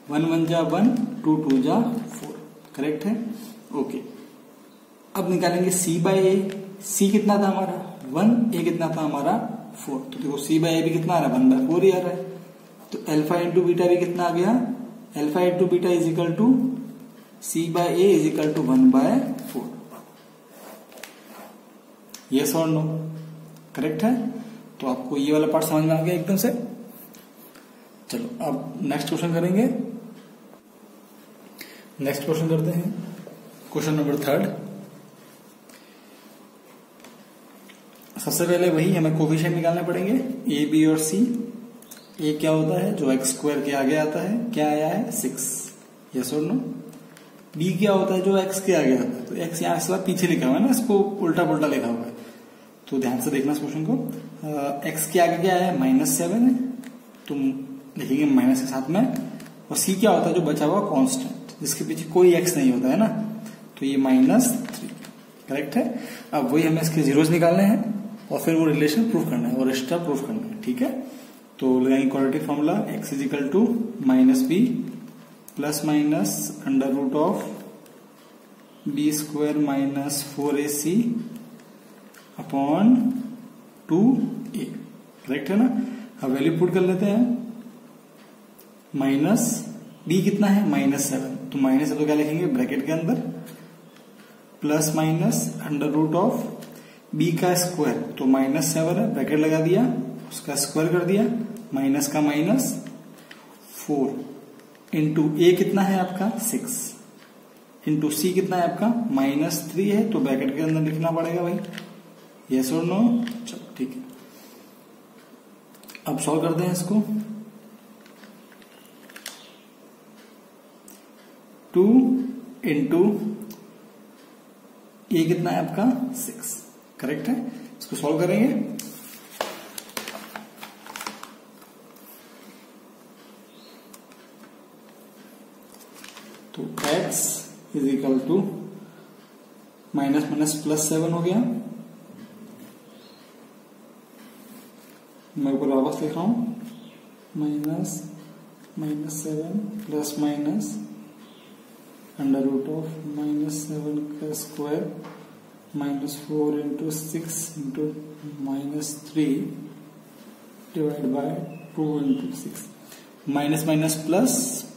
S1: 1 1 जा 1, 2 2 जा 4, करेक्ट है, ओके। अब निकालेंगे c बाई ए, c कितना था हमारा 1, a कितना था हमारा 4, तो देखो c बाई ए भी कितना आ रहा है 1/4 ही आ रहा है। तो अल्फा इंटू बीटा भी कितना आ गया, alpha into beta is equal to C/A is equal to 1/4। Yes और नो? करेक्ट है। तो आपको ये वाला पार्ट समझ में आ गया एकदम से। चलो अब नेक्स्ट क्वेश्चन करेंगे। नेक्स्ट क्वेश्चन करते हैं, क्वेश्चन नंबर 3। सबसे पहले वही हमें कोफिशिएंट निकालने पड़ेंगे, ए, बी और सी। ए क्या होता है? जो एक्स स्क्वायर के आगे आता है, क्या आया है? 6। यस और नो? बी क्या होता है? जो एक्स के आगे आता है। तो एक्स यहां से पीछे लिखा हुआ है ना, इसको उल्टा पुल्टा लिखा हुआ है, तो ध्यान से देखना इस क्वेश्चन को। एक्स के आगे क्या है? -7 है, तुम लिखेंगे माइनस के साथ में। और सी क्या होता है? जो बचा हुआ कांस्टेंट, जिसके पीछे कोई एक्स नहीं होता है ना, तो ये -3। करेक्ट है। अब वही हमें इसके जीरोस निकालने हैं और फिर वो रिलेशन प्रूफ करना है और एक्स्ट्रा प्रूफ करना है। ठीक है, तो लगाएंगे quadratic formula, x is equal to -b plus minus under root of b square minus 4ac upon 2a। Correct है ना। अब वैल्यू पुट कर लेते हैं। माइनस b कितना है? -7, तो माइनस है तो क्या लिखेंगे ब्रैकेट के अंदर, plus minus under root of b का स्क्वायर, तो -7 है, ब्रैकेट लगा दिया, उसका स्क्वायर कर दिया, माइनस का माइनस 4 इंटू a कितना है आपका? 6 इंटू c कितना है आपका? -3 है, तो ब्रैकेट के अंदर लिखना पड़ेगा भाई। यस और नो? चलो ठीक है, अब सॉल्व करते हैं इसको। 2 इंटू ये कितना है आपका? 6। करेक्ट है। इसको सॉल्व करेंगे। तो x is equal to minus minus plus 7 हो गया। मैं ऊपर वापस लिख रहा हूं, -7 plus minus under root of -7 का square -4 into 6 into -3 divide by 2 into 6। Minus minus plus,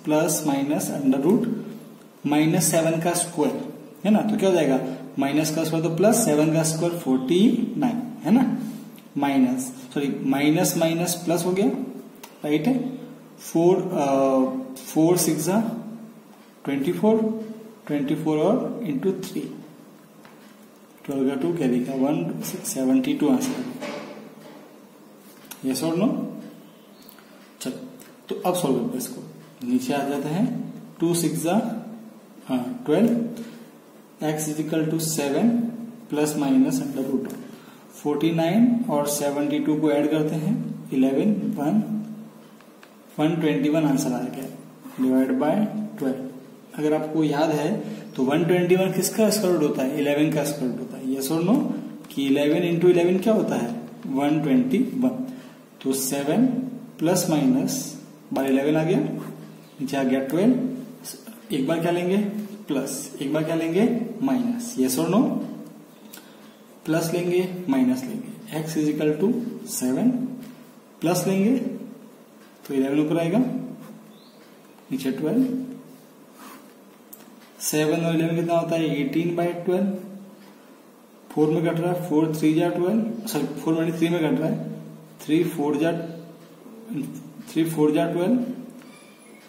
S1: plus minus under root -7 का स्क्वायर है ना, तो क्या हो जाएगा? माइनस का स्क्वायर तो प्लस, 7 का स्क्वायर 49 है ना, माइनस माइनस माइनस प्लस हो गया। राइट है। 4 6 24 और इंटू 3, 12 का 2 कैरी का 1 72 आंसर। यस और नो? चलो तो अब सॉल्व करते हैं इसको। नीचे आ जाते हैं, 2 6 12, x is equal to 7 plus minus under root 49 और 72 को ऐड करते हैं, 11 121 आंसर आ गया, डिवाइड बाय 12। अगर आपको याद है तो 121 किसका स्क्वायर रूट होता है? 11 का स्क्वायर रूट होता है। यस और नो? कि 11 इंटू 11 क्या होता है? 121। तो 7 प्लस माइनस बार 11 आ गया, नीचे आ गया 12। एक बार क्या लेंगे? प्लस, एक बार क्या लेंगे? माइनस। यस और नो? प्लस लेंगे, माइनस लेंगे। x is equal to 7 plus लेंगे तो 11 ऊपर आएगा, नीचे 12। 7 और 11 कितना होता है? 18/12। 4 में कट रहा है, 4 3 जा 12, सॉरी 4 में 3 में कट रहा है, 3 4 जा 12,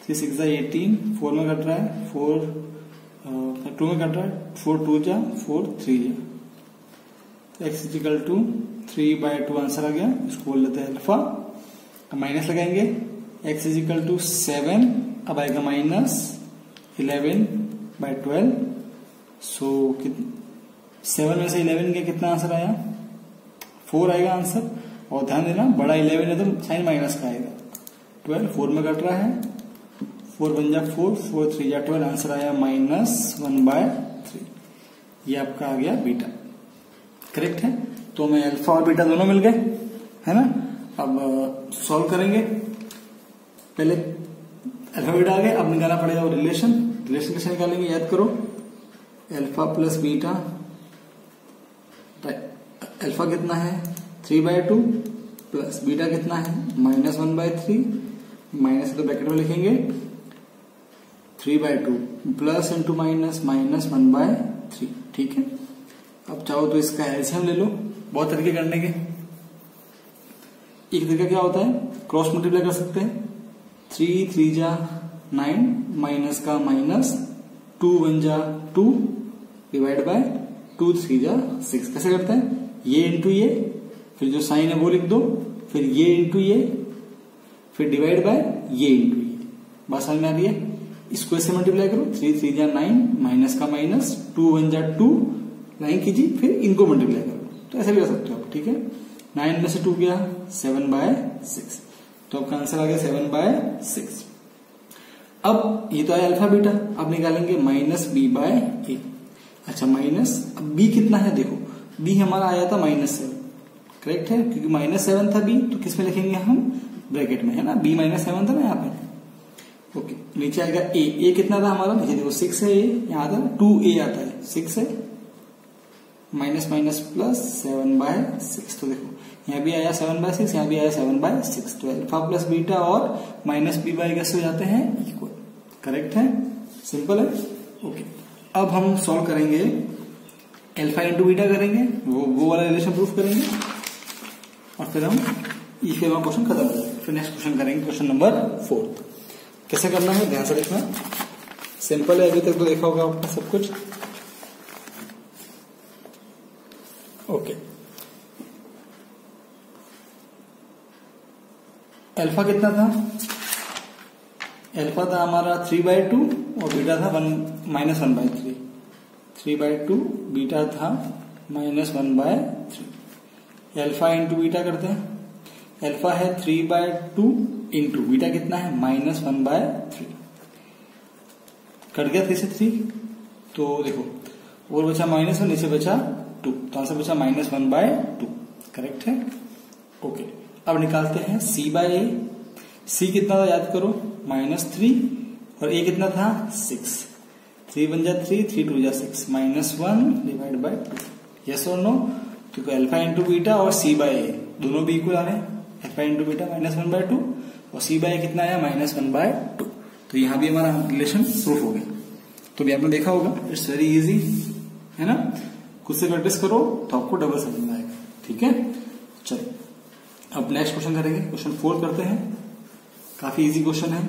S1: 3 6 जा 18, 4 में कट रहा है, 4 2 में कट रहा है, 4 2 जा 4 3 जा। x is equal to 3/2 answer आ गया। इसको बोल लेते हैं अल्फा। अब माइनस लगाएंगे, x इज इक्वल टू 7, अब आएगा माइनस 11/12। सो 7 में से 11 का कितना आंसर आया? 4 आएगा आंसर। और ध्यान देना, बड़ा 11 है तो साइन माइनस का आएगा। 12 4 में कट रहा है, 4 1 जा 4, 4 3 जा 12, आंसर आया -1/3। ये आपका आ गया बीटा। करेक्ट है। तो हमें अल्फा और बीटा दोनों मिल गए, है ना। अब सॉल्व करेंगे। पहले अल्फा बीटा आ गए, अब निकालना पड़ेगा वो रिलेशन। रिलेशन कैसे निकालेंगे? याद करो, अल्फा प्लस बीटा, अल्फा कितना है? 3/2 प्लस बीटा कितना है? -1/3, माइनस तो ब्रैकेट में लिखेंगे, 3/2 प्लस इंटू माइनस माइनस 1/3। ठीक है, अब चाहो तो इसका एलसीएम ले लो। बहुत तरीके करने के। एक तरीका क्या होता है, क्रॉस मल्टीप्लाई कर सकते हैं। 3 3 जा 9 माइनस का माइनस 2 1 जा 2 डिवाइड बाय 2 3 जा 6। कैसे करते हैं, ये इंटू ये, फिर जो साइन है वो लिख दो, फिर ये इंटू ये, फिर डिवाइड बाय ये इंटू ये। बात समझ में आ रही है। इसको ऐसे मल्टीप्लाई करो, 3 3 जा 9 माइनस का माइनस 2 1 जा 2 लाइन कीजिए, फिर इनको मल्टीप्लाई करो। तो ऐसे भी कर सकते हो आप। ठीक है, 9 में से 2 गया 7/6, तो आपका आंसर आ गया 7/6। अब ये तो आया अल्फा बीटा, अब निकालेंगे माइनस b/a। अच्छा माइनस, अब b कितना है देखो, b हमारा आया था -7, करेक्ट है, क्योंकि -7 था b, तो किस में लिखेंगे हम, ब्रैकेट में, है ना, b -7 था ना यहाँ पे। ओके, नीचे आएगा a कितना था हमारा, नीचे देखो 6 है, यहाँ आता है 2a आता है, 6 है, माइनस माइनस प्लस 7/6। तो देखो यहाँ भी आया 7/6, यहाँ भी आया 7/6, तो अल्फा प्लस बीटा और माइनस b बाई कैसे हो जाते हैं, इक्वल। करेक्ट है, सिंपल है। ओके, अब हम सॉल्व करेंगे, अल्फा इंटू बीटा करेंगे, वो वाला रिलेशन प्रूफ करेंगे, और फिर हम ये फिर क्वेश्चन खत्म हो जाएगा। फिर नेक्स्ट क्वेश्चन करेंगे, क्वेश्चन नंबर 4। कैसे करना है ध्यान से देखना, सिंपल है, अभी तक तो देखा होगा आपने सब कुछ। ओके, अल्फा कितना था, अल्फा था हमारा 3/2 और बीटा था -1/3। 3/2 बीटा था -1/3। अल्फा इंटू बीटा करते हैं, अल्फा है 3/2 इंटू बीटा कितना है -1/3। कट गया 3 से 3, तो देखो और बचा -1, नीचे बचा 2, तो आंसर बचा -1/2। करेक्ट है। ओके, अब निकालते हैं c/a। c कितना था याद करो, -3, और a कितना था 6। 3 1 जा 3, 3 2 जा 6, -1 डिवाइड बाय 2। यस और नो, तो अल्फा इंटू बीटा और c/a दोनों भी इक्वल आ रहे हैं। अल्फा इंटू बीटा -1/2 और c/a कितना आया -1/2। तो यहां भी हमारा रिलेशन प्रूफ हो गया। तो भी आपने देखा होगा, इट्स वेरी इजी, है ना। खुद से प्रैक्टिस करो तो आपको डबल समझ में आएगा। ठीक है, चलो अब नेक्स्ट क्वेश्चन करेंगे, क्वेश्चन 4 करते हैं। काफी इजी क्वेश्चन है।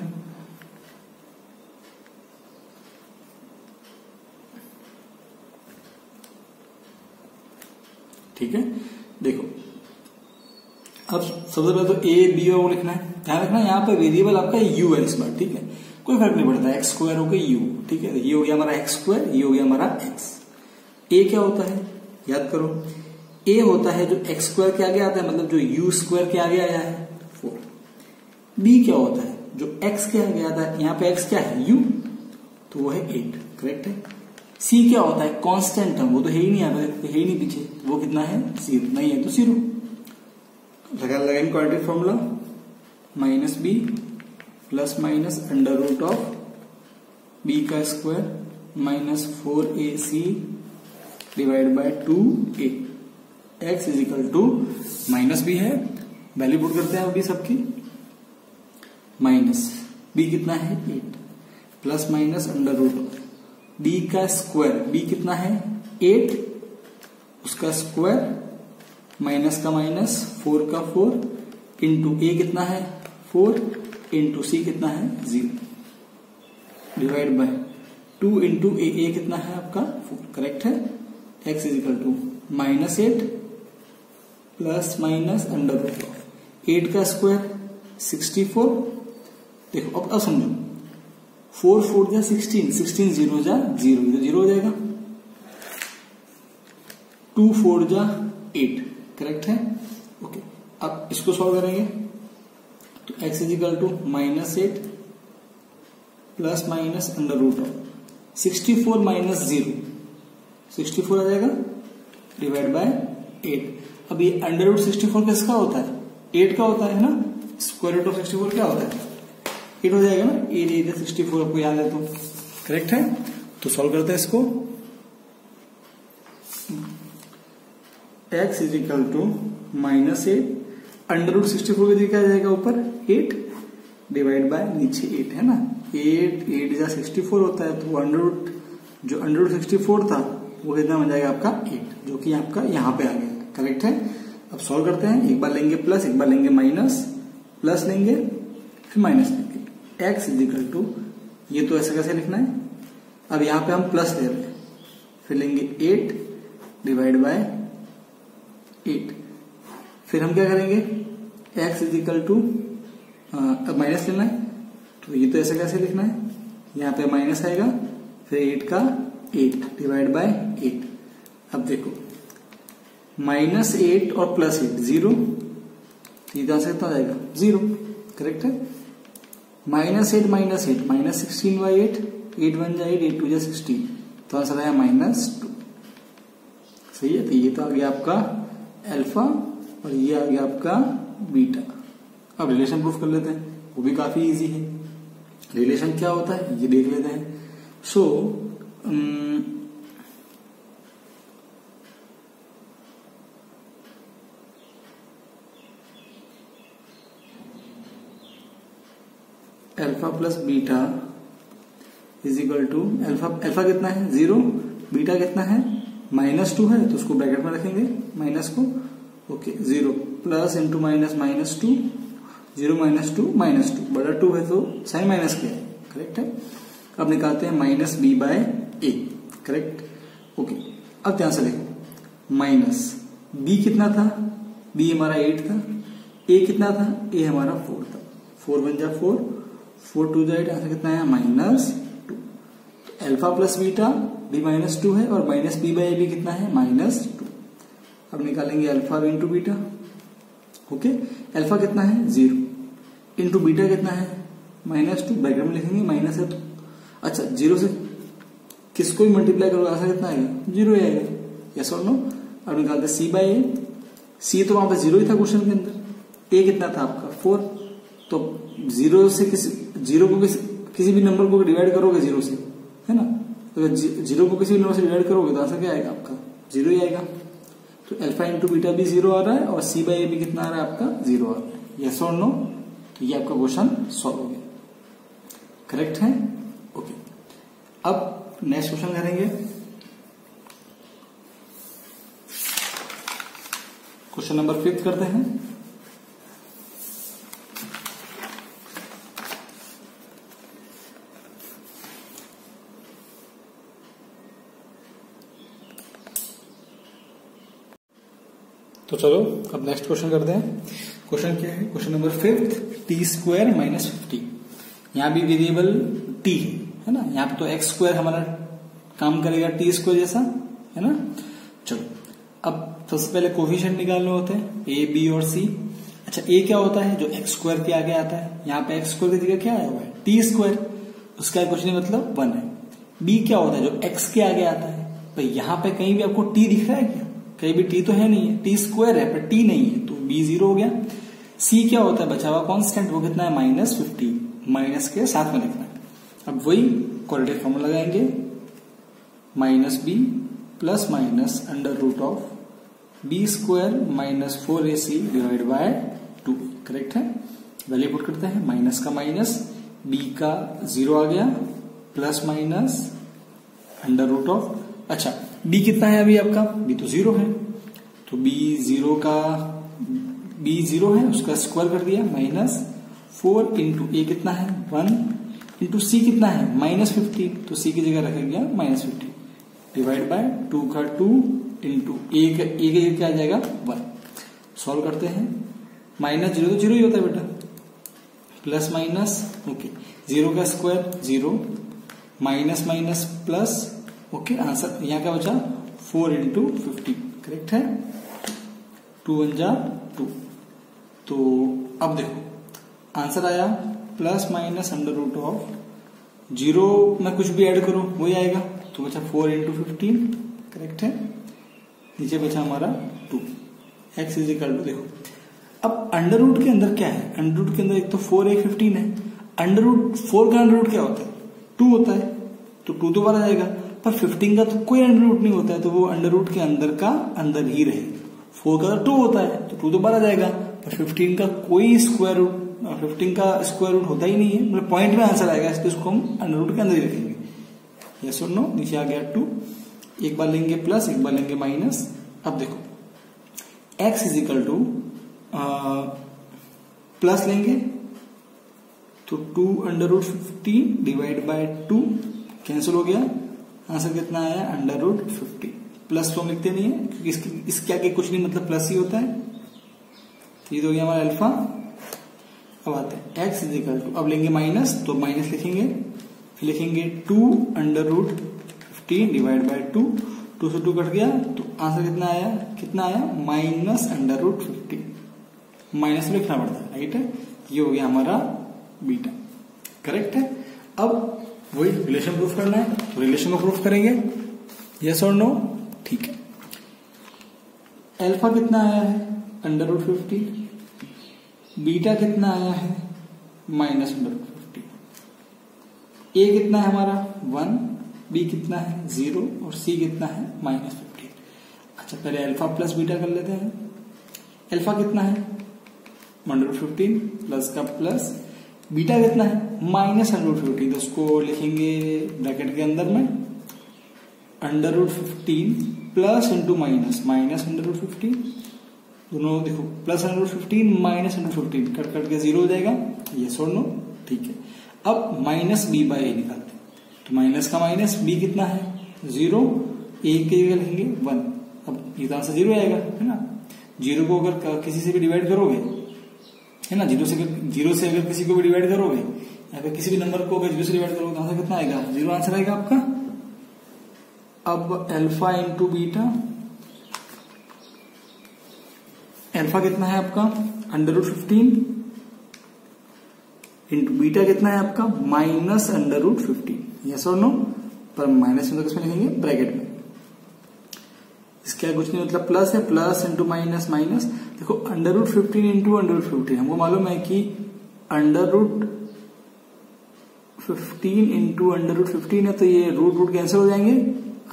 S1: ठीक है, देखो अब सबसे पहले तो ए बी और लिखना है। ध्यान रखना यहाँ पे वेरिएबल आपका यू है इस बार। ठीक है, कोई फर्क नहीं पड़ता, x² हो गया यू। ठीक है, ये हो गया हमारा x², ये हो गया हमारा x। ए क्या होता है याद करो, ए होता है जो x² के आगे आता है, मतलब जो u² के आगे आया है 4। बी क्या होता है, जो x के आगे आता है, यहाँ पे x क्या है u, तो वो है 8। करेक्ट है। सी क्या होता है, कांस्टेंट टर्म, वो तो है ही नहीं, यहाँ पे है ही नहीं पीछे, वो कितना है 0, नहीं है तो 0। लगाएंगे quadratic formula, -b plus minus √ b का square -4ac divide by 2a। x is equal to -b है, वैल्यू पुट करते हैं अभी सबकी, माइनस b कितना है 8 प्लस माइनस √ b का स्क्वायर, b कितना है 8, उसका स्क्वायर माइनस का माइनस 4 का 4 इंटू a कितना है 4 इंटू c कितना है 0 डिवाइड बाय 2 इंटू a कितना है आपका 4। करेक्ट है। x is equal to -8 plus minus √ 8 का स्क्वायर 64। देखो अब समझो, 4 4 जा 16, 16 0 जा 0, तो 0 हो जाएगा। 2 4 जा 8। करेक्ट है। ओके, अब इसको सॉल्व करेंगे तो x is equal to -8 plus minus √ 64 minus 0, 64 आ जाएगा डिवाइड बाय 8। अब ये √64 किसका होता है, 8 का होता है ना, स्क्वायर रूट ऑफ 64 क्या होता है 8 हो जाएगा ना, 8 64 आपको याद है तो। करेक्ट है। तो सॉल्व करते हैं इसको, x इज इक्वल टू -8 √64 की जगह आ जाएगा ऊपर 8 डिवाइड बाय नीचे 8 है ना, 8 जा 64 होता है, तो जो अंडर रूट 64 था वो कितना बन जाएगा आपका 8, जो कि आपका यहाँ पे आ गया। करेक्ट है। अब सॉल्व करते हैं, एक बार लेंगे प्लस, एक बार लेंगे माइनस, प्लस लेंगे फिर माइनस लेंगे। x इजिकल टू, ये तो ऐसे कैसे लिखना है, अब यहाँ पे हम प्लस ले रहे हैं, फिर लेंगे 8 डिवाइड बाय 8, फिर हम क्या करेंगे x इजिकल टू, अब माइनस लेना है तो ये तो ऐसे कैसे लिखना है, यहाँ पे माइनस आएगा, फिर 8 का 8 डिवाइड बाय 8। अब देखो -8 और +8 0, सीधा से कितना जाएगा 0। करेक्ट है। -8 -16/8, 8 1 जा 8, 8 2 जा 16, तो आंसर आया -2। सही है। तो ये तो आ गया आपका अल्फा और ये आ गया आपका बीटा। अब रिलेशन प्रूफ कर लेते हैं, वो भी काफी इजी है। रिलेशन क्या होता है ये देख लेते हैं। So alpha plus beta is equal to, alpha कितना है 0, बीटा कितना है -2 है, तो उसको ब्रैकेट में रखेंगे माइनस को। ओके 0 प्लस इंटू माइनस -2, 0 -2 -2 बड़ा 2 है तो साइन माइनस क्या है। करेक्ट है। अब निकालते हैं -b/a। करेक्ट। ओके अब ध्यान से देखो, माइनस b कितना था, b हमारा 8 था, a कितना था, a हमारा 4 था, 4 1 जा 4, 4 2 जा 8, आंसर कितना है -2। तो अल्फा प्लस बीटा b -2 है और -b/a कितना है -2। अब निकालेंगे alpha into beta. Okay alpha कितना है 0 इंटू बीटा कितना है -2, ब्रैकेट में लिखेंगे माइनस है तो। अच्छा 0 से किसको भी मल्टीप्लाई करोगे आंसर कितना आएगा 0 ही आएगा। यस और नो। अब निकालते c/a, c तो वहां पे 0 ही था क्वेश्चन के अंदर, a कितना था आपका 4, तो 0 से जीरो को किसी भी नंबर को डिवाइड करोगे 0 से, है ना, अगर 0 को किसी भी नंबर से डिवाइड करोगे तो आंसर क्या आएगा आपका 0 ही आएगा। तो अल्फा इंटू बीटा भी 0 आ रहा है और c/a भी कितना आ रहा है आपका 0 आ रहा है। यस और नो। तो ये आपका क्वेश्चन सॉल्व हो गया। करेक्ट है। ओके अब नेक्स्ट क्वेश्चन करेंगे। क्वेश्चन नंबर 5 करते हैं। तो चलो अब नेक्स्ट क्वेश्चन करते हैं। क्वेश्चन क्या है, क्वेश्चन नंबर 5, t² - 50। यहाँ भी वेरिएबल t है ना, यहाँ पे तो x² हमारा काम करेगा t² जैसा, है ना। चलो अब सबसे पहले कोफिशिएंट निकालने होते हैं a, b और c। अच्छा a क्या होता है, जो x² के आगे आता है, यहाँ पे x² की जगह क्या आया हुआ है t², उसका कुछ नहीं मतलब 1 है। b क्या होता है, जो x के आगे आता है, तो यहाँ पे कहीं भी आपको t दिख रहा है क्या, कहीं भी t तो है नहीं है, t² है पर t नहीं है, तो b 0 हो गया। c क्या होता है बचा हुआ कांस्टेंट, वो कितना है -50, माइनस के साथ में लिखना है। अब वही क्वाड्रेटिक फॉर्मूला लगाएंगे, -b plus minus √(b² - 4ac divide by 2। Correct है। वैल्यू पुट करते हैं, माइनस का माइनस, b का 0 आ गया, प्लस माइनस √(। अच्छा b कितना है अभी आपका, b तो 0 है, तो b 0 है, उसका स्क्वायर कर दिया, -4 इंटू a कितना है 1 इंटू c कितना है -50, तो c की जगह रख गया -50 डिवाइड बाय 2 का 2 इंटू a की जगह क्या आ जाएगा 1। सॉल्व करते हैं, -0 तो 0 ही होता है बेटा, प्लस माइनस, ओके 0 का square 0, minus minus plus, okay answer यहाँ क्या बचा 4 इंटू 50। करेक्ट है। 2 1 जा 2। तो अब देखो आंसर आया प्लस माइनस √(0) में कुछ भी ऐड करो वही आएगा, तो बचा 4 इंटू 15। करेक्ट है। नीचे बचा हमारा 2। x इज इक्वल टू, देखो अब अंडर रूट के अंदर क्या है, अंडर रूट के अंदर एक तो 4 एक 15 है, √4 का अंडर रूट क्या होता है 2 होता है, तो 2 तो बाहर आ जाएगा, पर 15 का तो कोई अंडर रूट नहीं होता है, तो वो अंडर रूट के अंदर का अंदर ही रहे। 4 का तो 2 होता है, तो 2 तो बाहर आ जाएगा, पर 15 का कोई स्क्वायर रूट 15 का स्क्वायर रूट होता ही नहीं है, मतलब पॉइंट में आंसर आएगा, इसको हम अंडर रूट के अंदर ही रखेंगे। यस और नो? नीचे आ गया 2, एक बार लेंगे प्लस, एक बार लेंगे माइनस। अब देखो x is equal to plus लेंगे तो 2 under root 15 divide by 2 cancel हो गया, आंसर कितना आया अंडर रूट 50। प्लस तो हम लिखते नहीं है क्योंकि इसके आगे कुछ नहीं, मतलब प्लस ही होता है। ये तो हो गया हमारा अल्फा। अब आते हैं x इज इक्वल टू, अब लेंगे माइनस तो माइनस लिखेंगे, फिर लिखेंगे 2 अंडर रूट 15 डिवाइड बाय 2, 2 से 2 कट गया तो आंसर कितना आया माइनस अंडर रूट 50। माइनस में लिखना पड़ता है, राइट है। ये हो गया हमारा बीटा, करेक्ट है। अब वही रिलेशन प्रूफ करना है तो रिलेशन को प्रूफ करेंगे, यस और नो? ठीक है। अल्फा कितना आया है अंडर रूट 50, बीटा कितना आया है माइनस अंडर रूट 50, ए कितना है हमारा 1, बी कितना है 0 और सी कितना है माइनस 50। अच्छा पहले अल्फा प्लस बीटा कर लेते हैं। अल्फा कितना है अंडर रूट 15 प्लस का प्लस, बीटा कितना है माइनस अंडर रूट 50, तो उसको लिखेंगे ब्रैकेट के अंदर में under root 15 plus into minus, minus under root 15, दोनों देखो plus under root 15 minus under root 15 cut cut के 0 हो जाएगा, यस और नो? ठीक है। अब माइनस बी बाय ए निकालते हैं, तो माइनस का माइनस, बी कितना है 0, ए के जगह लिखेंगे 1। अब ये तो आंसर 0 आएगा, है ना। 0 को अगर किसी से भी डिवाइड करोगे, है ना, 0 से अगर किसी को भी डिवाइड करोगे या फिर किसी भी नंबर को अगर 0 से डिवाइड करोगे तो आंसर कितना आएगा 0 आंसर आएगा आपका। अब अल्फा इंटू बीटा, अल्फा कितना है आपका अंडर रूट 15 इंटू बीटा कितना है आपका माइनस अंडर रूट 15, यस और नो? पर माइनस में तो किसमें लिखेंगे ब्रैकेट में, इसका कुछ नहीं, मतलब प्लस है, प्लस इंटू माइनस माइनस। देखो under root 15 into under root 15 हमको मालूम है कि under root 15 into under root 15 है, तो ये रूट कैंसिल हो जाएंगे,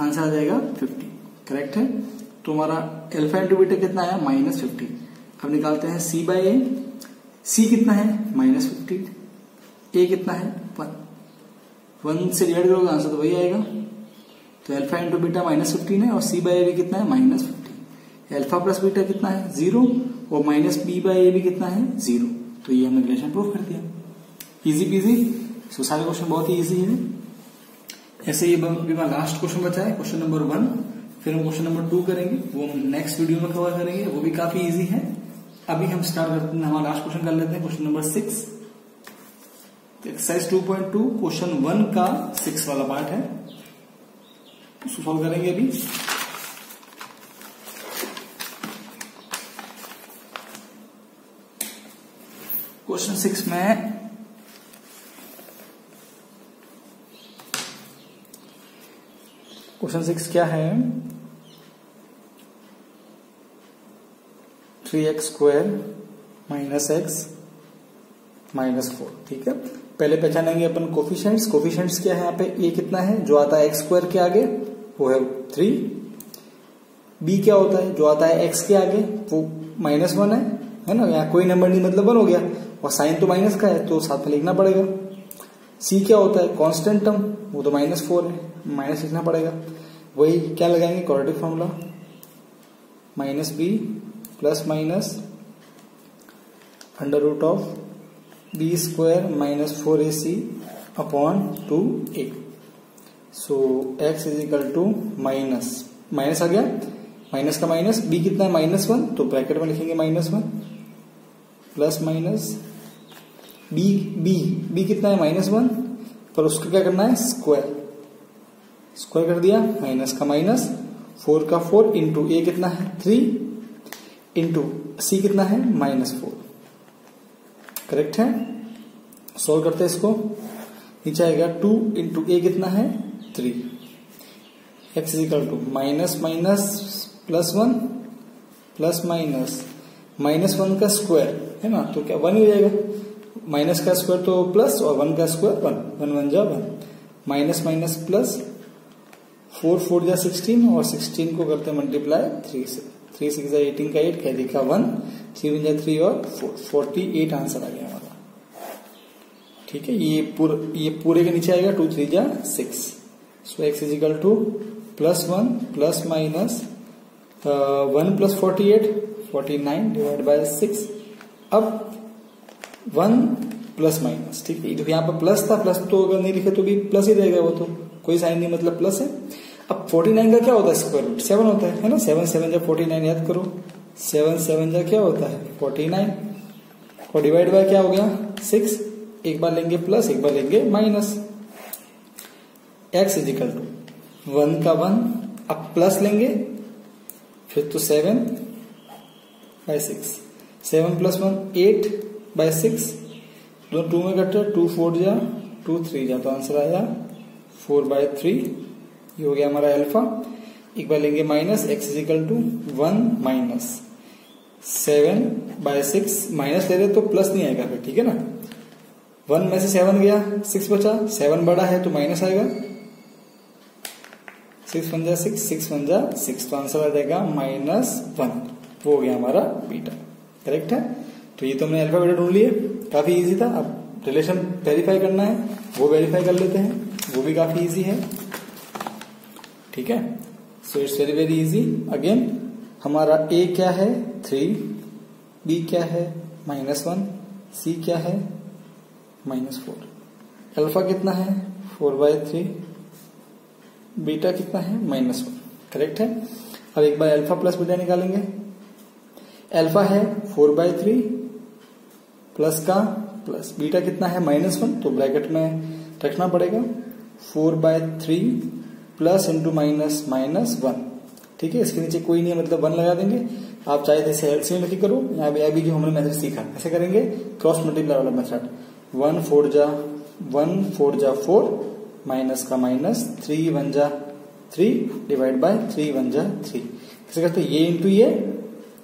S1: आंसर आ जाएगा 50, करेक्ट है। तो हमारा अल्फा इंटू बीटा कितना आया माइनस 50। अब निकालते हैं सी बाय ए, सी कितना है माइनस 50, ए कितना है 1 से डिवाइड करोगे आंसर तो वही आएगा। तो अल्फा इंटू बीटा माइनस 15 है और सी बाय ए भी कितना है माइनस 50। अल्फा प्लस बीटा कितना है 0 और माइनस बी बाय ए भी कितना है 0। तो ये हमने रिलेशन प्रूफ कर दिया, इजी पीजी। सो सारे क्वेश्चन बहुत ही इजी है। ऐसे ये लास्ट क्वेश्चन बचा है, क्वेश्चन नंबर 1, फिर हम क्वेश्चन नंबर 2 करेंगे, वो हम नेक्स्ट वीडियो में कवर करेंगे, वो भी काफी इजी है। अभी हम स्टार्ट करते हैं, हमारा लास्ट क्वेश्चन कर लेते हैं, क्वेश्चन नंबर 6। एक्सरसाइज 2.2 क्वेश्चन 1 का 6 वाला पार्ट है, उसको सॉल्व करेंगे अभी। क्वेश्चन 6 में क्वेश्चन 6 क्या है, 3x square minus x minus 4, ठीक है। पहले पहचानेंगे अपन कोफिशिएंट्स। कोफिशिएंट्स क्या है यहाँ पे, a कितना है जो आता है x स्क्वायर के आगे वो है 3, b क्या होता है जो आता है x के आगे वो -1 है ना, यहाँ कोई नंबर नहीं मतलब 1 हो गया, और साइन तो माइनस का है तो साथ में लिखना पड़ेगा। c क्या होता है कांस्टेंट टर्म, वो तो -4 है, माइनस लिखना पड़ेगा। वही क्या लगाएंगे quadratic formula, -b plus minus under root of B square minus 4ac upon 2a। So x is equal to minus आ गया, माइनस का माइनस, b कितना है -1 तो ब्रैकेट में लिखेंगे -1 प्लस माइनस b कितना है -1, पर उसको क्या करना है स्क्वायर कर दिया, माइनस का माइनस, 4 का 4 इंटू a कितना है 3 इंटू c कितना है -4, करेक्ट है। सॉल्व करते हैं इसको, नीचे आएगा 2 इंटू a कितना है 3, x is equal to minus minus plus 1 plus minus 1 का स्क्वायर है ना, तो क्या 1 ही हो जाएगा, माइनस का स्क्वायर तो प्लस और 1 का स्क्वायर 1 1 जा 1, माइनस माइनस प्लस, 4 4 जा 16 और 16 को करते हैं मल्टीप्लाई 3 से, 3 6 जा 18 का 8 कह देखा 1, 3 1 जा 3 और 4, 48 आंसर आ गया हमारा। ठीक है, ये पूरे के नीचे आएगा 2 3 जा 6। So x is equal to +1 plus minus 1 plus 48 49 divide by 6। अब 1 प्लस माइनस, ठीक है, यहाँ पर प्लस था, प्लस तो अगर नहीं लिखे तो भी प्लस ही रहेगा, वो तो कोई साइन नहीं, मतलब प्लस है। अब 49 का क्या होता है स्क्वायर रूट 7 होता है ना, 7 7 जा 49 याद करो, 7 7 जा क्या होता है 49 और डिवाइड बाय क्या हो गया 6। एक बार लेंगे प्लस, एक बार लेंगे minus. x is equal to 1 का 1, अब प्लस लेंगे फिर तो 7 बाय 6, 7 प्लस 1 8 बाय 6, दोनों 2 में कटे, 2 4 जा 2 3 जा, तो आंसर आया 4 बाय 3। ये हो गया हमारा अल्फा। एक बार लेंगे minus, x is equal to 1 minus 7 by 6, minus ले रहे तो प्लस नहीं आएगा फिर, ठीक है ना। 1 में से 7 गया, 6 बचा, 7 बड़ा है तो माइनस आएगा, 6 1 जा 6, 6 1 जा 6, तो आंसर आ जाएगा -1। वो हो गया हमारा बीटा, करेक्ट है। तो ये तो हमने अल्फा बीटा ढूंढ लिए, काफी इजी था। अब रिलेशन वेरीफाई करना है, वो वेरीफाई कर लेते हैं, वो भी काफी इजी है, ठीक है। So it's very very easy. Again हमारा a क्या है 3, b क्या है -1, c क्या है -4, अल्फा कितना है 4 बाय 3, बीटा कितना है -1, करेक्ट है। अब एक बार अल्फा प्लस बीटा निकालेंगे। अल्फा है 4 बाय 3 प्लस का प्लस, बीटा कितना है -1, तो ब्रैकेट में रखना पड़ेगा 4 बाय 3 प्लस इंटू माइनस -1, ठीक है। इसके नीचे कोई नहीं है, मतलब 1 लगा देंगे। आप चाहे तो एलसीएम लिखी करो, यहाँ अभी जो हमने मेथड सीखा ऐसे करेंगे, क्रॉस मल्टीप्लाई वाला मेथड। 1 4 जा 4 माइनस का माइनस, 3 1 जा 3 डिवाइड बाय 3 1 जा 3। कैसे करते हैं, ये इंटू ये,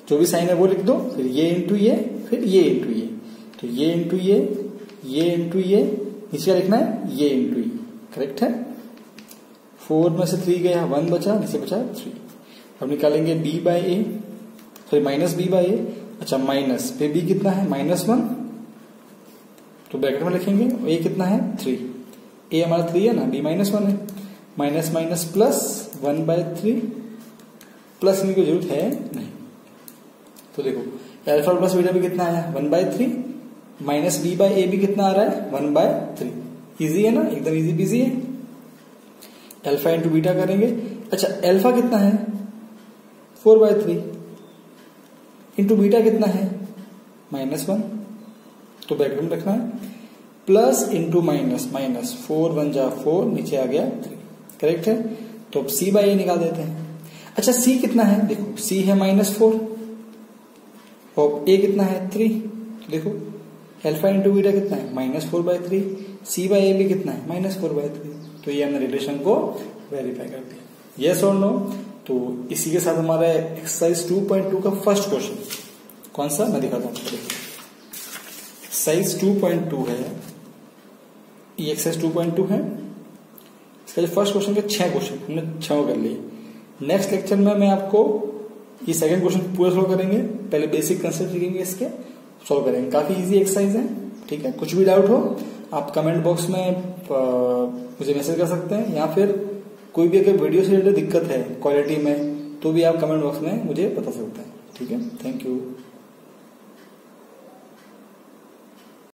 S1: जो भी साइन है वो लिख दो, फिर ये इंटू ये, फिर ये इंटू ये, तो ये इंटू ये इंटू ये, नीचे लिखना है ये इंटू ये, करेक्ट है। 4 में से 3 गया, 1 बचा, नीचे बचा 3। अब निकालेंगे b बाय ए, सॉरी माइनस b बाय ए, अच्छा माइनस, फिर b कितना है -1, तो ब्रैकेट में लिखेंगे। a कितना है 3, a हमारा 3 है ना, b -1 है, minus minus plus 1 by 3, plus की जरूरत है नहीं। तो देखो अल्फा प्लस बीटा भी कितना आया 1 बाय 3, माइनस b बाय ए भी कितना आ रहा है 1 बाय 3। इजी है ना, एकदम इजी बिजी है। अल्फा इंटू बीटा करेंगे। अच्छा अल्फा कितना है 4 बाय 3 इंटू बीटा कितना है -1, तो ब्रैकेट में रखना है, प्लस इंटू माइनस, माइनस 4 1 जा 4, नीचे आ गया 3, करेक्ट है। तो अब c बाय ए निकाल देते हैं। अच्छा c कितना है, देखो c है -4 और a कितना है 3, तो देखो अल्फा इंटू बीटा कितना है -4 बाय 3, c बाय ए भी कितना है -4 बाय 3। तो ये हमने रिलेशन को वेरीफाई कर दिया, यस और नो। तो इसी के साथ हमारा एक्सरसाइज 2.2 का फर्स्ट क्वेश्चन कौन सा, मैं दिखाता हूँ। एक्सरसाइज 2.2 है, ये एक्सरसाइज 2.2 है। इसका जो फर्स्ट क्वेश्चन के 6 क्वेश्चन हमने 6 कर लिए। नेक्स्ट लेक्चर में मैं आपको ये सेकंड क्वेश्चन पूरा सोल्व करेंगे, पहले बेसिक कंसेप्ट सीखेंगे, इसके सोल्व करेंगे। काफी इजी एक्सरसाइज है, ठीक है। कुछ भी डाउट हो आप कमेंट बॉक्स में मुझे मैसेज कर सकते हैं, या फिर कोई भी अगर वीडियो से रिलेटेड दिक्कत है क्वालिटी में, तो भी आप कमेंट बॉक्स में मुझे बता सकते हैं, ठीक है। Thank you.